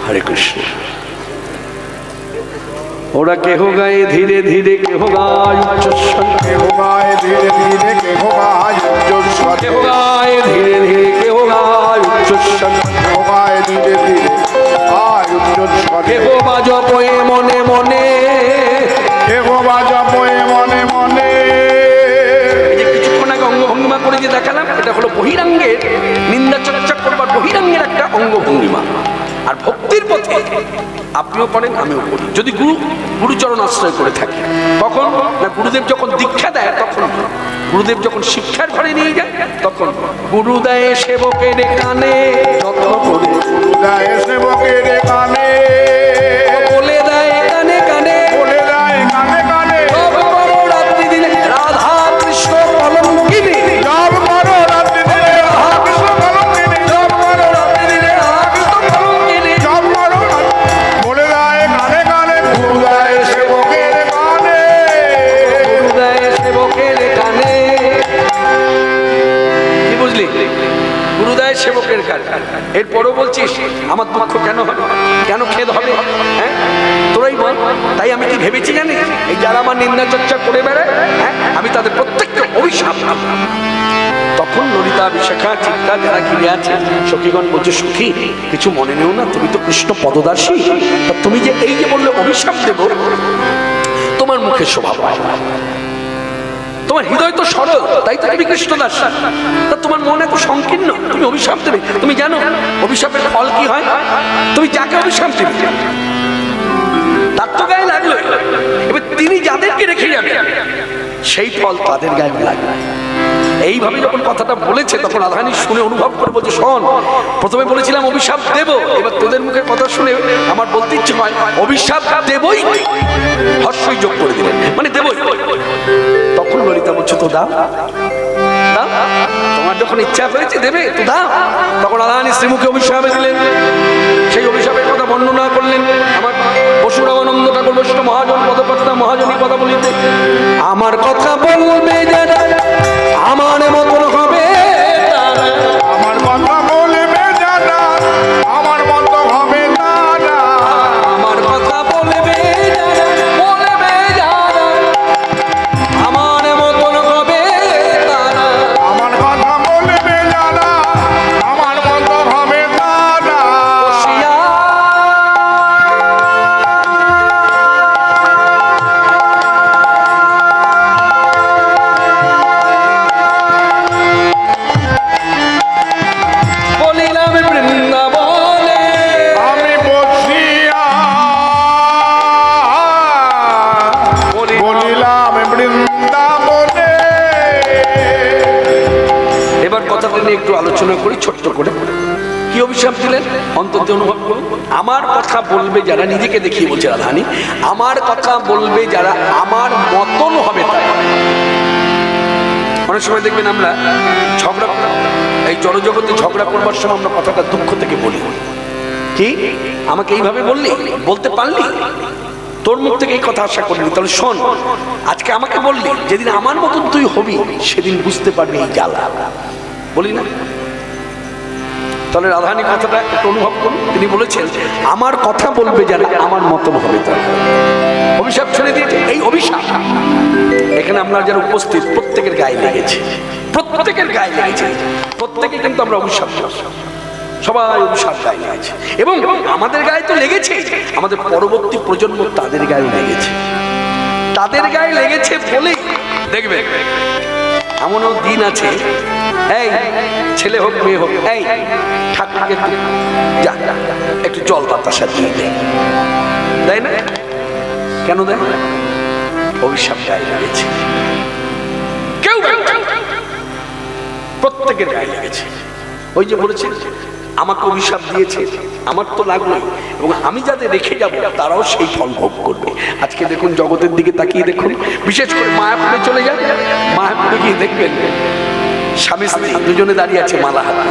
[SPEAKER 1] হরে কৃষ্ণ। ওরা কেহ গায়ে ধীরে ধীরে, কেহ গায় উচ্চস্বর,
[SPEAKER 2] কেহ গায়ে ধীরে ধীরে, কেহ গায় উচ্চস্বর,
[SPEAKER 1] কেহ গায়ে ধীরে ধীরে, কেহ গায় উচ্চস্বর,
[SPEAKER 2] কেহ গায়ে ধীরে ধীরে গায় উচ্চস্বর,
[SPEAKER 1] কেহ বাজপয়ে মনে মনে,
[SPEAKER 2] কেহ বাজপয়ে মনে মনে।
[SPEAKER 1] কিছুক্ষণ আগে অঙ্গভঙ্গিমা করে যে দেখালাম, এটা হলো বহিরাঙ্গের নিন্দা চর্চা করবার বহিরাঙ্গের একটা অঙ্গভঙ্গিমা। আর ভক্তির পথে আপনিও করেন, আমিও করি, যদি গুরুচরণ আশ্রয় করে থাকি। কখন না, গুরুদেব যখন দীক্ষা দেয় তখন, গুরুদেব যখন শিক্ষার ঘরে নিয়ে যায় তখন। গুরুদেব সেবকের কানে যত্ন করে,
[SPEAKER 2] গুরুদেব সেবকের কানে
[SPEAKER 1] বলে দেয় কানে কানে,
[SPEAKER 2] বলে দেয় কানে কানে,
[SPEAKER 1] সব করো রাত্রি দিনে রাধা কৃষ্ণ কলঙ্কিনী,
[SPEAKER 2] জপ করো রাত্রি দিনে রাধা কৃষ্ণ কলঙ্কিনী, জপ করো রাত্রি দিনে রাধা কৃষ্ণ কলঙ্কিনী, জপ করো বলে দেয় কানে কানে, গুরুদেব সেবকের কানে,
[SPEAKER 1] গুরুদেব সেবকের কানে। কি বুঝলি? গুরুদেব সেবকের কানে। এরপরও বলছিস আমার দুঃখ কেন হবে, কেন খেদ হবে? হ্যাঁ, তোরাই বল। তাই আমি কি ভেবেছি জানি, এই যারা আমার নিন্দা চর্চা করে বেড়ায়, হ্যাঁ, আমি তাদের প্রত্যেককে অভিশাপ। তখন ললিতা বিশাখা চিত্তা যারা ঘিরে আছে সখীগণ বলছে, সখী কিছু মনে নেও না, তুমি তো কৃষ্ণ পদদাসী, তুমি যে এই যে বললে অভিশাপ দেব, তোমার মুখে শোভা পায় না, তোমার হৃদয় তো সরল, তাই তো তুমি কৃষ্ণদাস, তা তোমার মনে তো সংকীর্ণ, তুমি অভিশাপ দেবে। তুমি জানো অভিশাপের ফল কি হয়? তুমি যাকে অভিশাপ দেবে তার তো গায়ে লাগলো, এবার তিনি যাদেরকে রেখে যাবে সেই ফল তাদের গায়ে লাগবে। এইভাবে যখন কথাটা বলেছে তখন রাধারানী শুনে অনুভব করে বলছে, শোন, প্রথমে বলেছিলাম অভিশাপ দেব, এবার তোদের মুখের কথা শুনে আমার বলতে ইচ্ছে হয় অভিশাপ দেবই, হর্ষই যোগ করে দিলেন, মানে দেবই। তখন ললিতা বলছে, তো দাও, তোমার যখন ইচ্ছা হয়েছে দেবে তো দাও। তখন রাধারানী শ্রীমুখে অভিশাপে দিলেন। সেই অভিশাপের কথা বর্ণনা করলেন আমার বসুরামানন্দ ঠাকুর বৈষ্ণব মহাজন পদকর্তা মহাজনী কথা বলিতে, আমার কথা বলবে যারা আমার মতন হবে তারা,
[SPEAKER 2] আমার কথা বলবে যারা আমার মত হবে তারা,
[SPEAKER 1] আমার কথা বলবে যারা, বলবে যারা আমার মতন হবে তারা,
[SPEAKER 2] আমার কথা বলবে যারা আমার মত হবে তারা,
[SPEAKER 1] বসিয়া বলিলাম বৃন্দাবনে,
[SPEAKER 2] আমি বসিয়া বলিলাম বৃন্দাবনে।
[SPEAKER 1] এবার কথাটা নিয়ে একটু আলোচনা করি ছোট্ট করে। কি অভিশাপ দিলেন অন্তত অনুভব করুন। আমার কথা বলবে যারা, নিজেকে দেখিয়ে বলছে রাধারানী, আমার কথা বলবে যারা আমার মতন হবে তাই। অনেক সময় দেখবেন আমরা ঝগড়া, এই জড়জগতে ঝগড়া করবার সময় আমরা কথাটা দুঃখ থেকে বলি, কি আমাকে এইভাবে বললি, বলতে পারলি, তোর মুখ থেকে এই কথা আশা করিনি। তাহলে শোন, আজকে আমাকে বললি যেদিন আমার মতন তুই হবি সেদিন বুঝতে পারবি এই জ্বালা, বলি না? তাহলে রাধারানী কথাটা একটু অনুভব করুন। তিনি বলেছেন আমার কথা বলবে যারা আমার মতন হবে তারা। অভিশাপ ছেড়ে দিয়েছে। এই অভিশাপ এখানে আমরা যারা উপস্থিত প্রত্যেকের গায়ে লেগেছে, প্রত্যেকের গায়ে লেগেছে। প্রত্যেকে কিন্তু আমরা অভিশাপ, সবাই অভিশাপ গায়ে লেগেছে। এবং আমাদের গায়ে তো লেগেছে, আমাদের পরবর্তী প্রজন্ম তাদের গায়ে লেগেছে। তাদের গায়ে লেগেছে বলেই দেখবে এমনও দিন আছে, এই ছেলে হোক মেয়ে হোক, এই ঠাকুরকে যা একটু জল বাতাসা দিয়ে দেয়, তাই না? কেন দেয়? অভিশাপ গায়ে লেগেছে। কেউ প্রত্যেকের গায়ে লেগেছে। ওই যে বলেছে আমাকে অভিশাপ দিয়েছে, আমার তো লাগলো, এবং আমি যাদের রেখে যাব তারাও সেই ফল ভোগ করবে। আজকে দেখুন জগতের দিকে তাকিয়ে দেখুন, বিশেষ করে মায়াপুরে চলে যান, মায়াপুরে গিয়ে দেখবেন স্বামী স্ত্রী দুজনে দাঁড়িয়ে আছে মালা হাতে,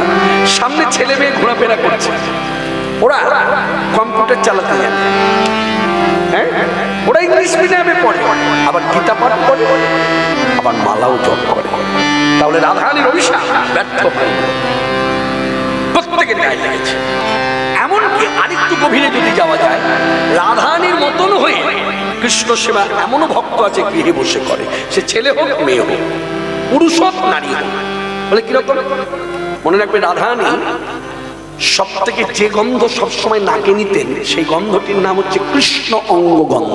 [SPEAKER 1] সামনে ছেলে মেয়ে ঘোরাফেরা করছে। ওরা কম্পিউটার চালাতে জানে, হ্যাঁ, ওরা ইংলিশ মিডিয়ামে পড়ে, আবার গীতা পাঠ করে, আবার মালাও জপ করে। তাহলে রাধারানীর অভিশাপ ব্যর্থ হয়, প্রত্যেকের গায়ে লেগেছে। এমনকি আরেকটু গভীরে যদি যাওয়া যায়, রাধারানীর মতন হয়ে কৃষ্ণ সেবা এমনও ভক্ত আছে গৃহে বসে করে, সে ছেলে হোক মেয়ে হোক, পুরুষ হোক নারী হোক। বলে কিরকম? মনে রাখবে রাধারানী সব থেকে যে গন্ধ সবসময় নাকে নিতেন, সেই গন্ধটির নাম হচ্ছে কৃষ্ণ অঙ্গ গন্ধ।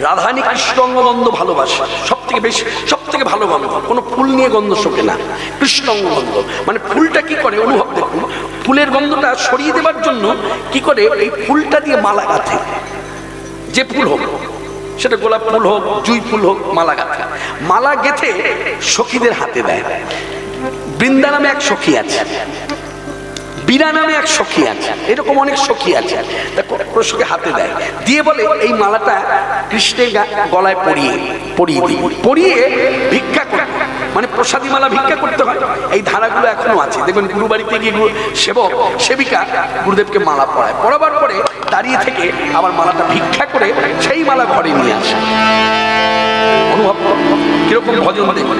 [SPEAKER 1] রাধারানী কৃষ্ণ অঙ্গ গন্ধ ভালোবাসে সব থেকে বেশি, সব থেকে ভালো গন্ধ। কোনো ফুল নিয়ে গন্ধ শোকে না, কৃষ্ণ অঙ্গ গন্ধ। মানে ফুলটা কি করে অনুভব দেখুন, ফুলের গন্ধটা সরিয়ে দেবার জন্য কি করে, এই ফুলটা দিয়ে মালা গাঁথে। যে ফুল হোক, সেটা গোলাপ ফুল হোক, জুঁই ফুল হোক, মালা গাঁথে। মালা গেঁথে সখীদের হাতে দেয়। বৃন্দা নামে এক সখী আছে, বীরা নামে এক সখী আছে, এরকম অনেক সখী আছে। কৃষ্ণকে হাতে দেয়, দিয়ে বলে এই মালাটা কৃষ্ণের গলায় পরিয়ে ভিক্ষা করে, মানে প্রসাদী মালা ভিক্ষা করতে হয়। এই ধারাগুলো এখনো আছে। দেখবেন গুরু বাড়িতে গিয়ে সেবক সেবিকা গুরুদেবকে মালা পরায়, পরাবার পরে দাঁড়িয়ে থেকে আবার মালাটা ভিক্ষা করে সেই মালা ঘরে নিয়ে আসে। অনুভব কিরকম ভজন দেখবে।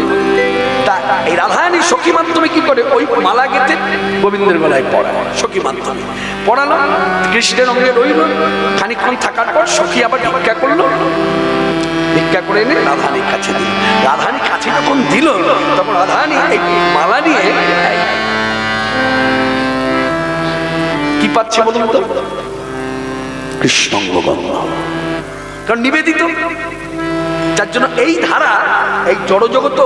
[SPEAKER 1] তা এই রাধারানী সখী মাধ্যমে কি করে, ওই মালা গেতে গোবিন্দের গলায় পড়ায়, সখী মাধ্যমে পড়ালো, কৃষ্ণের অঙ্গে রইল। খানিকক্ষণ থাকার পর সখী আবার ভিক্ষা করলো, ভিক্ষা করে এনে রাধারানীর কাছে দিল। রাধারানীর কাছে যখন দিল, তখন রাধারানী এই মালা নিয়ে কি পাচ্ছে বলুন তো? কৃষ্ণাঙ্গ গন্ধ, কারণ নিবেদিত। যার জন্য এই ধারা এই জড়জগত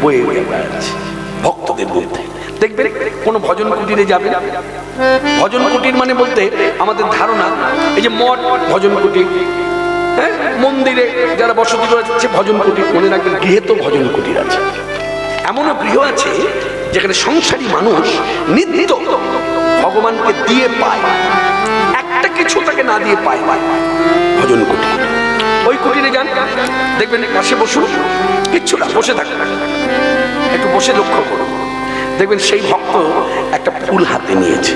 [SPEAKER 1] বয়ে বেড়াচ্ছে ভক্তদের মধ্যে। দেখবেন কোন ভজন কুটিরে যাবে, ভজন কুটির মানে বলতে আমাদের ধারণা এই যে মঠ ভজন কুটির, হ্যাঁ, মন্দিরে যারা বসতি করেছে ভজন কুটির। মনে রাখবেন গৃহে তো ভজন কুটির আছে। এমনও গৃহ আছে যেখানে সংসারী মানুষ নিত্য ভগবানকে দিয়ে পায়, একটা কিছু তাকে না দিয়ে পায়। ভজন কুটির, ওই কুটিরে যান, দেখবেন পাশে বসুন, কিচ্ছু না, বসে থাকুন, একটু বসে লক্ষ্য করুন, দেখবেন সেই ভক্ত একটা ফুল হাতে নিয়েছে,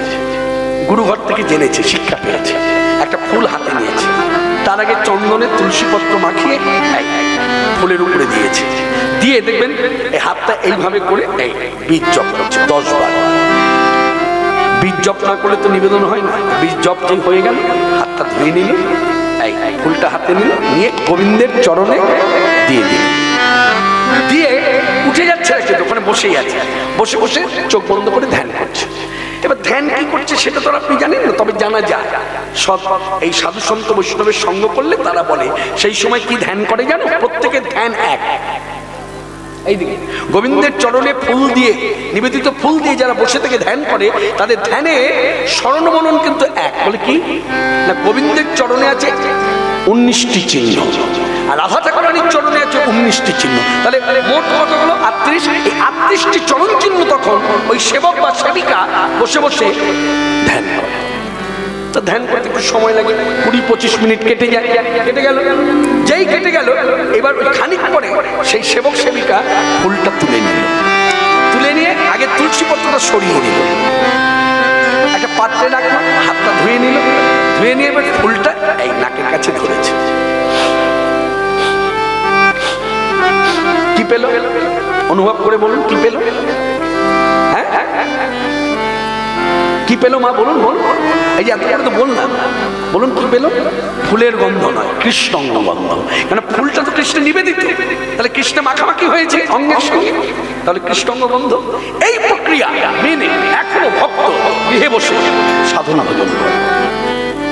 [SPEAKER 1] গুরুঘর থেকে জেনেছে, শিক্ষা পেয়েছে, একটা ফুল হাতে নিয়েছে। তার আগে চন্দনের তুলসী পত্র মাখিয়ে ফুলের উপরে দিয়েছে, দিয়ে দেখবেন এই হাতটা এইভাবে করে বীজ জপ করছে 10 বার। বীজ জপ না করলে তো নিবেদন হয় না। বীজ জপ যেই হয়ে গেল, হাতটা ধুয়ে নিল, ফুলটা হাতে নিল, নিয়ে গোবিন্দের চরণে দিয়ে দিল, দিয়ে উঠে যাচ্ছে, ওখানে বসেই আছে, বসে বসে চোখ বন্ধ করে ধ্যান করছে। এবার ধ্যান কি করছে সেটা তো আপনি জানেন না, তবে জানা যায়। সব এই সাধু সন্ত বৈষ্ণবের সঙ্গ করলে তারা বলে সেই সময় কি ধ্যান করে জানো? প্রত্যেকের ধ্যান এক। এইদিকে গোবিন্দের চরণে ফুল দিয়ে, নিবেদিত ফুল দিয়ে যারা বসে থেকে ধ্যান করে, তাদের ধ্যানে স্মরণমনন কিন্তু এক। বলে কি না, গোবিন্দের চরণে আছে 19টি চিহ্ন, আর রাধা ঠাকুরানীর চরণে আছে 19টি চিহ্ন। তাহলে মোট কত হলো? 38। এই 38টি চরণ চিহ্ন তখন ওই সেবক বা সেবিকা বসে বসে ধ্যান করে। তো ধ্যান করতে একটু সময় লাগে, 20-25 মিনিট কেটে যায়, কেটে গেল। যেই কেটে গেল, এবার ওই খানিক পরে সেই সেবক সেবিকা ফুলটা তুলে নিল, তুলে নিয়ে আগে তুলসী পত্রটা সরিয়ে নিল, একটা পাত্রে রাখলো, হাতটা ধুয়ে নিল, ধুয়ে নিয়ে এবার ফুলটা এই নাকের কাছে ধরেছে। কি পেল অনুভব করে বলুন, কি পেল? হ্যাঁ কি পেল মা বলুন বলুন। এই যে এতক্ষণ তো বললাম, বলুন কি পেল? ফুলের গন্ধ নয়, কৃষ্ণাঙ্গ গন্ধ। কেন ফুলটা তো কৃষ্ণ নিবেদিত, তাহলে কৃষ্ণ মাখামাখি হয়েছে অঙ্গের সঙ্গে, তাহলে কৃষ্ণাঙ্গ গন্ধ। এই প্রক্রিয়া মেনে এখনো ভক্ত গৃহে বসে সাধনা ভজন করে।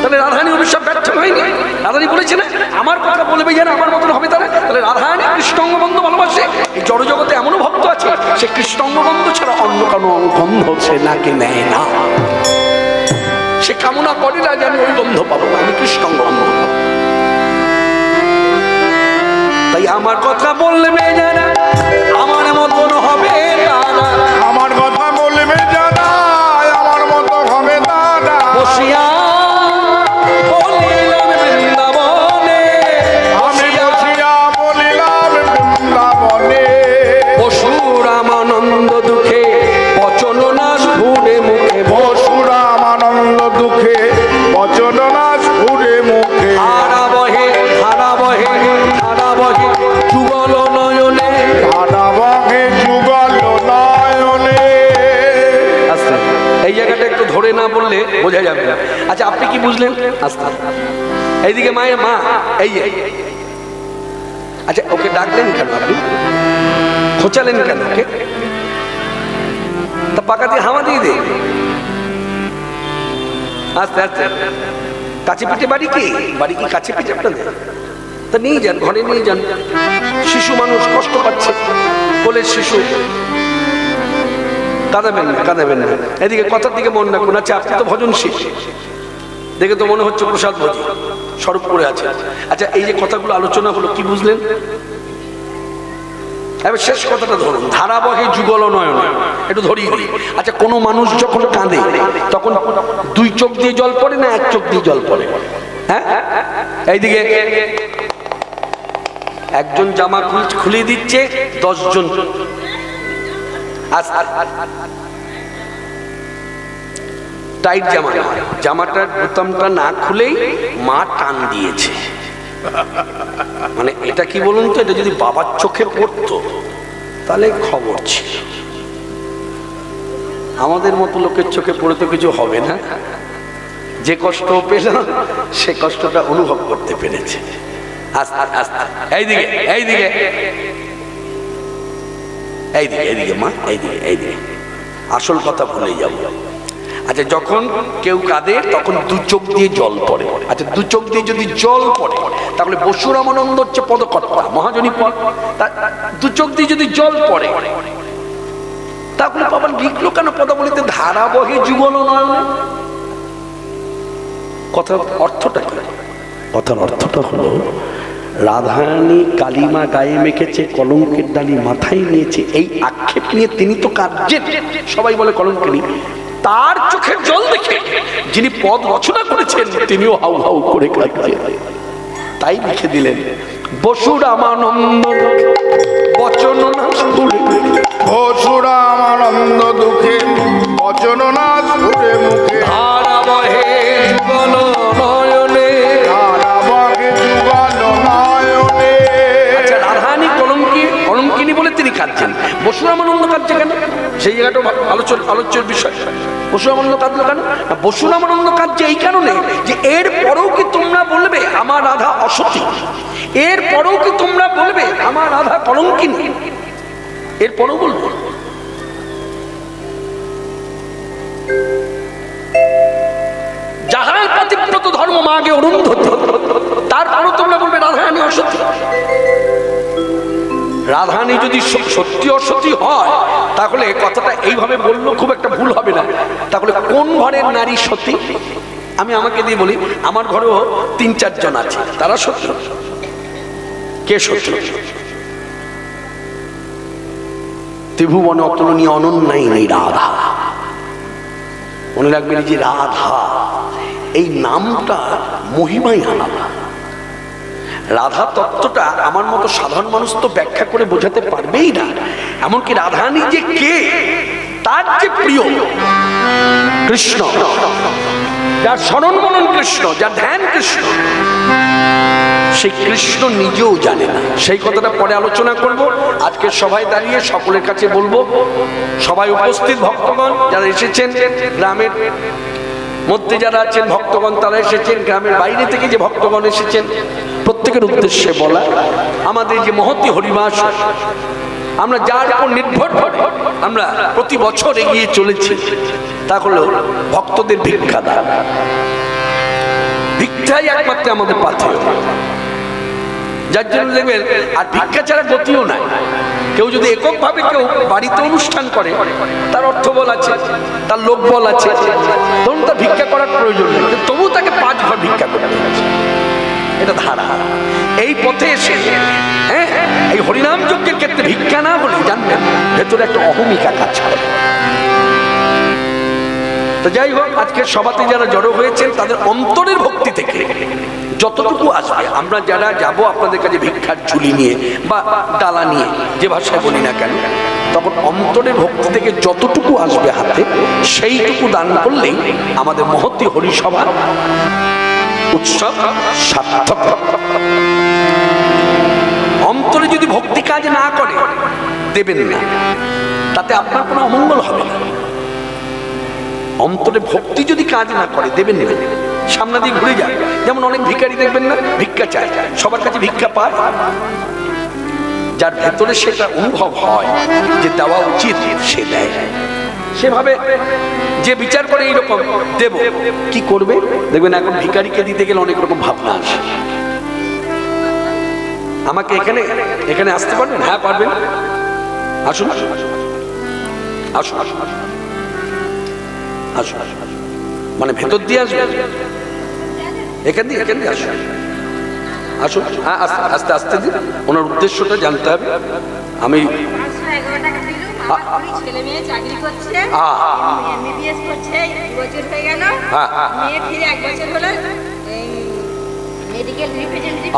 [SPEAKER 1] তাহলে রাধারানী অভিশাপ ব্যর্থ হয়নি। রাধারানী বলেছে না আমার কথা বলবে যেন আমার মতন হবে তারা। তাহলে রাধারানী কৃষ্ণাঙ্গ গন্ধ ভালোবাসে। এই জড়জগতে এমনও ভক্ত আছে সে কৃষ্ণাঙ্গ গন্ধ ছাড়া অন্য কোনো গন্ধ সে নাকে নেয় না। সে কামনা করে না যে আমি ওই গন্ধ পাবো, আমি কৃষ্ণাঙ্গ গন্ধ পাবো। তাই আমার কথা বলবে যারা আমার মতন হবে তারা,
[SPEAKER 2] আমার কথা বলবে যারা আমার মতো হবে তারা,
[SPEAKER 1] বসিয়া বলিলাম বৃন্দাবনে,
[SPEAKER 2] আমি বসিয়া বলিলাম বৃন্দাবনে,
[SPEAKER 1] পশুরাম আনন্দ দুঃখে বচন নাশ ঘুরে মুখে,
[SPEAKER 2] পশুরাম আনন্দ দুঃখে বচন নাশ ঘুরে মুখে,
[SPEAKER 1] ধারা বহে ধারা বহে ধারা বহে যুগল নয়নে,
[SPEAKER 2] ধারা বহে যুগল নয়নে।
[SPEAKER 1] আস্তে এই জায়গাটা একটু ধরে না বললে বোঝা যাবে না। আচ্ছা আপনি কি বুঝলেন? আস্তে এইদিকে মায়ের মা এই যে, আচ্ছা ওকে ডাকলেন কেন আপনি? খোঁচালেন কেন ওকে? তা পাকা দিয়ে হাওয়া দিয়ে দে। আস্তে আস্তে কাছে পিঠে বাড়ি কি? বাড়ি কি কাছে পিঠে আপনাদের? তা নিয়ে যান, ঘরে নিয়ে যান। শিশু মানুষ কষ্ট পাচ্ছে, কোলের শিশু, কাঁদাবেন না কাঁদাবেন না। এদিকে কথার দিকে মন রাখুন। আচ্ছা আপনি তো ভজন শিখ, দেখে তো মনে হচ্ছে প্রসাদ ভোজি স্বরূপ করে আছে। আচ্ছা এই যে কথাগুলো আলোচনা হলো কি বুঝলেন? এবার শেষ কথাটা ধরুন, ধারা বহে যুগল নয়ন, একটু ধরিয়ে দিই। আচ্ছা কোনো মানুষ যখন কাঁদে তখন দুই চোখ দিয়ে জল পড়ে না এক চোখ দিয়ে জল পড়ে? হ্যাঁ এইদিকে একজন জামা খুলে দিচ্ছে, 10 জন টাইট জামা, জামাটার বোতামটা না খুলেই মা টান দিয়েছে। মানে এটা কি বলুন তো, এটা যদি বাবার চোখে পড়তো তাহলে খবর ছিল। আমাদের মতো লোকের চোখে পড়ে তো কিছু হবে না। যে কষ্ট পেল সে কষ্টটা অনুভব করতে পেরেছে। আস্তে আস্তে এইদিকে এইদিকে এইদিকে এইদিকে মা এইদিকে এইদিকে, আসল কথা ভুলে যাবো। আচ্ছা যখন কেউ কাঁদে তখন দু চোখ দিয়ে জল পড়ে। আচ্ছা দু চোখ দিয়ে যদি জল পড়ে তাহলে বসুরামানন্দ হচ্ছে পদকর্তা, মহাজনী পদ। দু চোখ দিয়ে যদি জল পড়ে তাহলে বাবা লিখলো কেন পদাবলিতে ধারা বহে যুগল নয়নে? কথার অর্থটা কি? কথার অর্থটা হলো রাধারানী কালিমা গায়ে মেখেছে, কলঙ্কের দানি মাথায় নিয়েছে, এই আক্ষেপ নিয়ে তিনি তো কাঁদছেন। সবাই বলে কলঙ্কিনী, তার চোখের জল দেখে যিনি পদ রচনা করেছেন তিনিও হাউ হাউ করে কাঁদছেন। তাই লিখে দিলেন বসুরামানন্দ বচন নাশ ঘুরে,
[SPEAKER 2] বসুরামানন্দ দুঃখে বচন নাশ ঘুরে মুখে,
[SPEAKER 1] ধারা বহে যুগল নয়নে,
[SPEAKER 2] ধারা বহে যুগল নয়নে।
[SPEAKER 1] আচ্ছা রাধারানী কলঙ্কিনী বলে তিনি কাঁদছেন, বসুরামানন্দ কাঁদছে কেন? সেই জায়গাটা আলোচ্যের বিষয়। বসুরামানন্দ কাঁদলো কেন? বসুরামানন্দ কাঁদছে এই কারণে যে এর পরেও কি তোমরা বলবে আমার রাধা অসতী? এর পরেও কি তোমরা বলবে আমার রাধা কলঙ্কিনী? এর পরেও বলবো? যাহার পাতিব্রত ধর্ম মাগে অরুন্ধতী, তারপরও তোমরা বলবে রাধারানী অসতী? রাধারানী যদি সত্যি অসতী হয় তাহলে কথাটা এইভাবে বললো খুব একটা ভুল হবে না। তাহলে কোন ঘরের নারী সতী? আমি আমাকে দিয়ে বলি, আমার ঘরেও 3-4 জন আছে, তারা সত্য। কে সত্য? ত্রিভুবনে অতুলনীয় অনন্যাই নেই রাধা। মনে রাখবেন যে রাধা এই নামটা মহিমাই আলাদা। রাধা তত্ত্বটা আমার মতো সাধারণ মানুষ তো ব্যাখ্যা করে বোঝাতে পারবেই না। এমনকি রাধারানী যে কে, তার যে প্রিয় কৃষ্ণ, যার স্মরণ মনন কৃষ্ণ, যার ধ্যান কৃষ্ণ, সেই কৃষ্ণ নিজেও জানে না। সেই কথাটা পরে আলোচনা করব। আজকে সবাই দাঁড়িয়ে সকলের কাছে বলবো, সবাই উপস্থিত ভক্তগণ যারা এসেছেন, গ্রামের মধ্যে যারা আছেন ভক্তগণ তারা এসেছেন, গ্রামের বাইরে থেকে যে ভক্তগণ এসেছেন, প্রত্যেকের উদ্দেশ্যে বলা, আমাদের যে মহতী হরিবাস আমরা যার উপর নির্ভর করে আমরা প্রতি বছর এগিয়ে চলেছি, তা হলো ভক্তদের ভিক্ষা দান। ভিক্ষাই একমাত্র আমাদের পাথেয়, যার জন্য দেখবেন আর ভিক্ষা ছাড়া গতিও নাই। কেউ যদি এককভাবে কেউ বাড়িতে অনুষ্ঠান করে, তার অর্থবল আছে, তার লোকবল আছে, তখন তার ভিক্ষা করার প্রয়োজন নেই, তবু তাকে 5 ঘর ভিক্ষা করতে হচ্ছে। এটা ধারা। এই পথে এসে এই হরিনাম যজ্ঞের ক্ষেত্রে ভিক্ষা না বলে জানবেন ভেতরে একটা অহমিকা কাজ করে। তো যাই হোক, আজকে সভাতে যারা জড়ো হয়েছেন তাদের অন্তরের ভক্তি থেকে যতটুকু আসবে, আমরা যারা যাব আপনাদের কাছে ভিক্ষার ঝুলি নিয়ে বা ডালা নিয়ে, যে ভাষায় বলি না কেন, তখন অন্তরের ভক্তি থেকে যতটুকু আসবে হাতে, সেইটুকু দান করলেই আমাদের মহতী হরিসভা উৎসব সার্থক। অন্তরে যদি ভক্তি কাজ না করে দেবেন না, তাতে আপনার কোনো অমঙ্গল হবে না। অন্তরে ভক্তি যদি কাজ না করে দেবেন না, সামনে দিয়ে ঘুরে যায়। যেমন অনেক ভিখারি দেখবেন না, ভিক্ষা চায়, সবার কাছে ভিক্ষা পায়। যার ভেতরে সেটা অনুভব হয় যে দেওয়া উচিত, সে দেয়। সেভাবে যে বিচার করে এইরকম দেব, কি করবে দেখবেন এখন ভিখারিকে দিতে গেলে অনেক রকম ভাবনা আসে। আমাকে এখানে এখানে আসতে পারবেন? হ্যাঁ পারবেন, আসুন আসুন আসুন আসুন আসুন, মানে ভেতর দিয়ে আসবেন, এখান দিয়ে আসুন আসুন। হ্যাঁ আস্তে আস্তে দিন, ওনার উদ্দেশ্যটা জানতে হবে। আমি
[SPEAKER 3] ছেলে মেয়ে চাকরি করছে, এমবিবিএস করছে, 2 বছর হয়ে গেল, মেয়ে ফিরে 1 বছর হলো, মেডিকেল রিপ্রেজেন্টেটিভ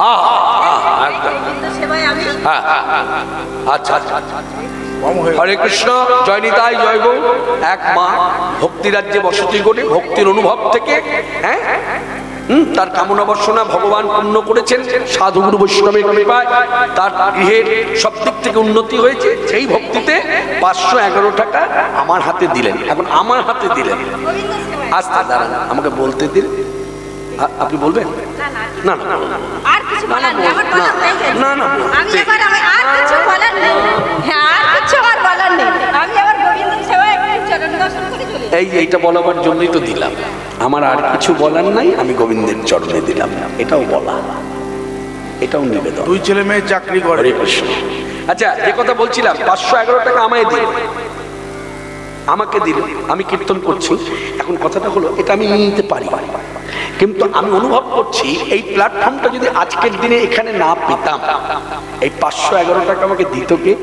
[SPEAKER 3] সেবায় আমি।
[SPEAKER 1] আচ্ছা আচ্ছা, হরে কৃষ্ণ, জয় নিতাই, জয় গৌ। এক মা ভক্তি রাজ্যে বসতি করে ভক্তির অনুভব থেকে তার কামনা বাসনা ভগবান পূর্ণ করেছেন। সাধুগুরু বৈষ্ণবের কৃপায় তার গৃহের সব দিক থেকে উন্নতি হয়েছে। সেই ভক্তিতে 511 টাকা আমার হাতে দিলেন। এখন আমার হাতে দিলেন, আস্তে দাঁড়ান, আমাকে বলতে দিন। আপনি বলবেন? না না
[SPEAKER 3] আর কিছু বলার নেই, আমার কথা হয়ে গেছে।
[SPEAKER 1] না না,
[SPEAKER 3] আমি এবার আর কিছু বলার নেই। হ্যাঁ, আর কিছু আর বলার নেই। আমি আবার গোবিন্দের সেবায় একটু চরণ দর্শন করে চলে যাই।
[SPEAKER 1] এইটা বলাবার জন্যই তো দিলাম। আমার আর কিছু বলার নাই, আমি গোবিন্দের চরণে দিলাম। এটাও বলা, এটাও নিবেদন।
[SPEAKER 2] 2 ছেলে মেয়ে চাকরি করে।
[SPEAKER 1] হরে কৃষ্ণ। আচ্ছা, যে কথা বলছিলাম, 511 টাকা আমায় দিল, আমাকে দিল, আমি কীর্তন করছি। এখন কথাটা হলো, এটা আমি নিতে পারি, কিন্তু আমি অনুভব করছি এই প্ল্যাটফর্মটা যদি আজকের দিনে এখানে না পেতাম, এই 511 টাকা আমাকে দিত কে?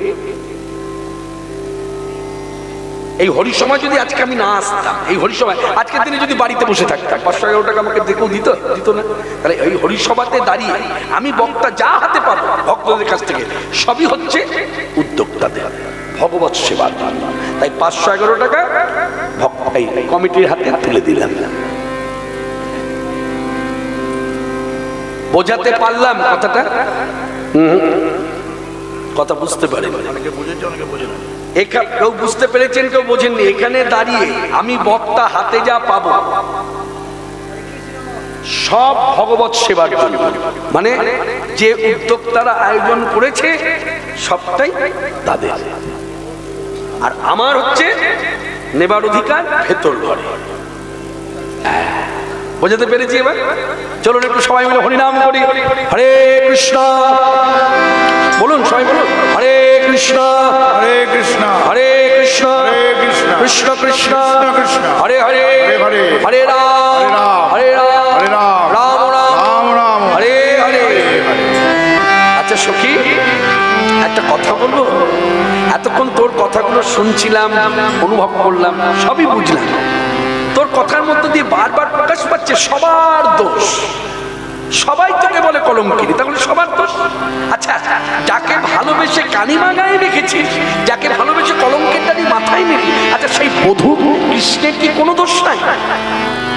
[SPEAKER 1] এই হরিসভায় যদি আজকে আমি না আসতাম, এই হরিসভায় আজকের দিনে যদি বাড়িতে বসে থাকতাম, 511 টাকা আমাকে দেখেও দিত না। তাহলে এই হরিসভাতে দাঁড়িয়ে আমি বক্তা যা হাতে পাবো ভক্তদের কাছ থেকে, সবই হচ্ছে উদ্যোক্তাদের ভগবৎ সেবার জন্য। তাই 511 টাকা এই কমিটির হাতে তুলে দিলাম। বোঝাতে পারলাম কথাটা? কথা বুঝতে পারেন?
[SPEAKER 2] অনেকে বুঝেছে, অনেকে বোঝে না।
[SPEAKER 1] কেউ বুঝতে পেরেছেন, কেউ বোঝেননি। এখানে দাঁড়িয়ে আমি বক্তা হাতে যা পাবো সব ভগবৎ সেবার জন্য, মানে যে উদ্যোক্তারা আয়োজন করেছে সবটাই তাদের, আর আমার হচ্ছে নেবার অধিকার ভেতর ঘরে। বোঝাতে পেরেছি? এবার চলুন একটু সবাই মিলে হরিনাম করি। হরে কৃষ্ণ বলুন, সবাই বলুন, হরে কৃষ্ণ
[SPEAKER 2] হরে কৃষ্ণ
[SPEAKER 1] হরে কৃষ্ণ কৃষ্ণ কৃষ্ণ হরে হরে, হরে রাম হরে রাম রাম রাম
[SPEAKER 2] রাম
[SPEAKER 1] হরে হরে। আচ্ছা সখী, একটা কথা বলবো। এতক্ষণ তোর কথাগুলো শুনছিলাম, অনুভব করলাম, সবই বুঝলাম। তোর কথার মধ্যে দিয়ে বারবার প্রকাশ পাচ্ছে সবার দোষ। সবাই তোকে বলে কলঙ্কিনী, তাহলে সবার দোষ? আচ্ছা, যাকে ভালোবেসে কানিমা গায়ে রেখেছিস, যাকে ভালোবেসে কলঙ্কের দাঁড়ি মাথায় নিবি, আচ্ছা সেই বধূ কৃষ্ণের কি কোনো দোষ নাই?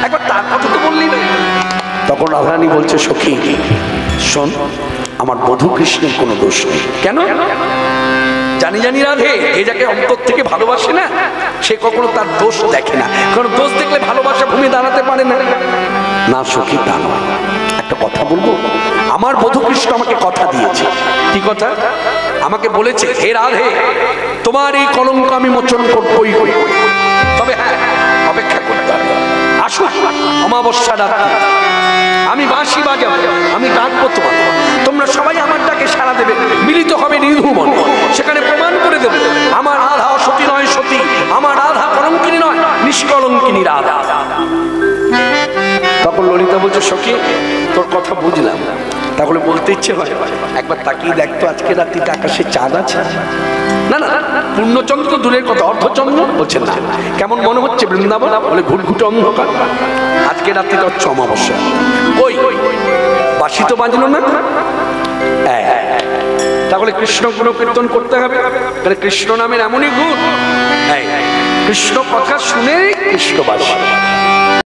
[SPEAKER 1] একবার তার কথা তো বললি না। তখন রাধারানী বলছে, সখী শোন, আমার বধূ কৃষ্ণের কোনো দোষ নেই। কেন? জানি জানি রাধে, এ যাকে অন্তর থেকে ভালোবাসে না, সে কখনো তার দোষ দেখে না, কারণ দোষ দেখলে ভালোবাসা ভূমি দাঁড়াতে পারে না। না সখী, তা নয়। একটা কথা বলবো, আমার বধূ কৃষ্ণ আমাকে কথা দিয়েছে। কি কথা? আমাকে বলেছে, হে রাধে, তোমার এই কলঙ্ক আমি মোচন করবই। তবে হ্যাঁ, অপেক্ষা করতে হবে। আসুন অমাবস্যা রাত্রি, আমি বাঁশি বাজাবো, আমি ডাকবো তোমাকে, তোমরা সবাই আমার ডাকে সাড়া দেবে, মিলিত হবে নিধুবন। সেখানে প্রমাণ করে দেবো আমার রাধা সতী নয়, সতী আমার রাধা কলঙ্কিনী নয়, নিষ্কলঙ্কিনী রাধা। তখন ললিতা বলছে, সখী তোর কথা বুঝলাম, তাহলে বলতে ইচ্ছে হয় একবার তাকিয়ে দেখতো আজকে রাত্রিতে আকাশে চাঁদ আছে। না না, পূর্ণচন্দ্র তো দূরের কথা, অর্ধচন্দ্র। বলছে না, কেমন মনে হচ্ছে বৃন্দাবন? বলে ঘুটঘুটে অন্ধকার, আজকে রাত্রিটা হচ্ছে অমাবস্যা। ওই বাঁশি তো বাজলো না, তাহলে কৃষ্ণ গুণ কীর্তন করতে হবে। তাহলে কৃষ্ণ নামের এমনই গুণ, কৃষ্ণ কথা শুনে কৃষ্ণবাসী,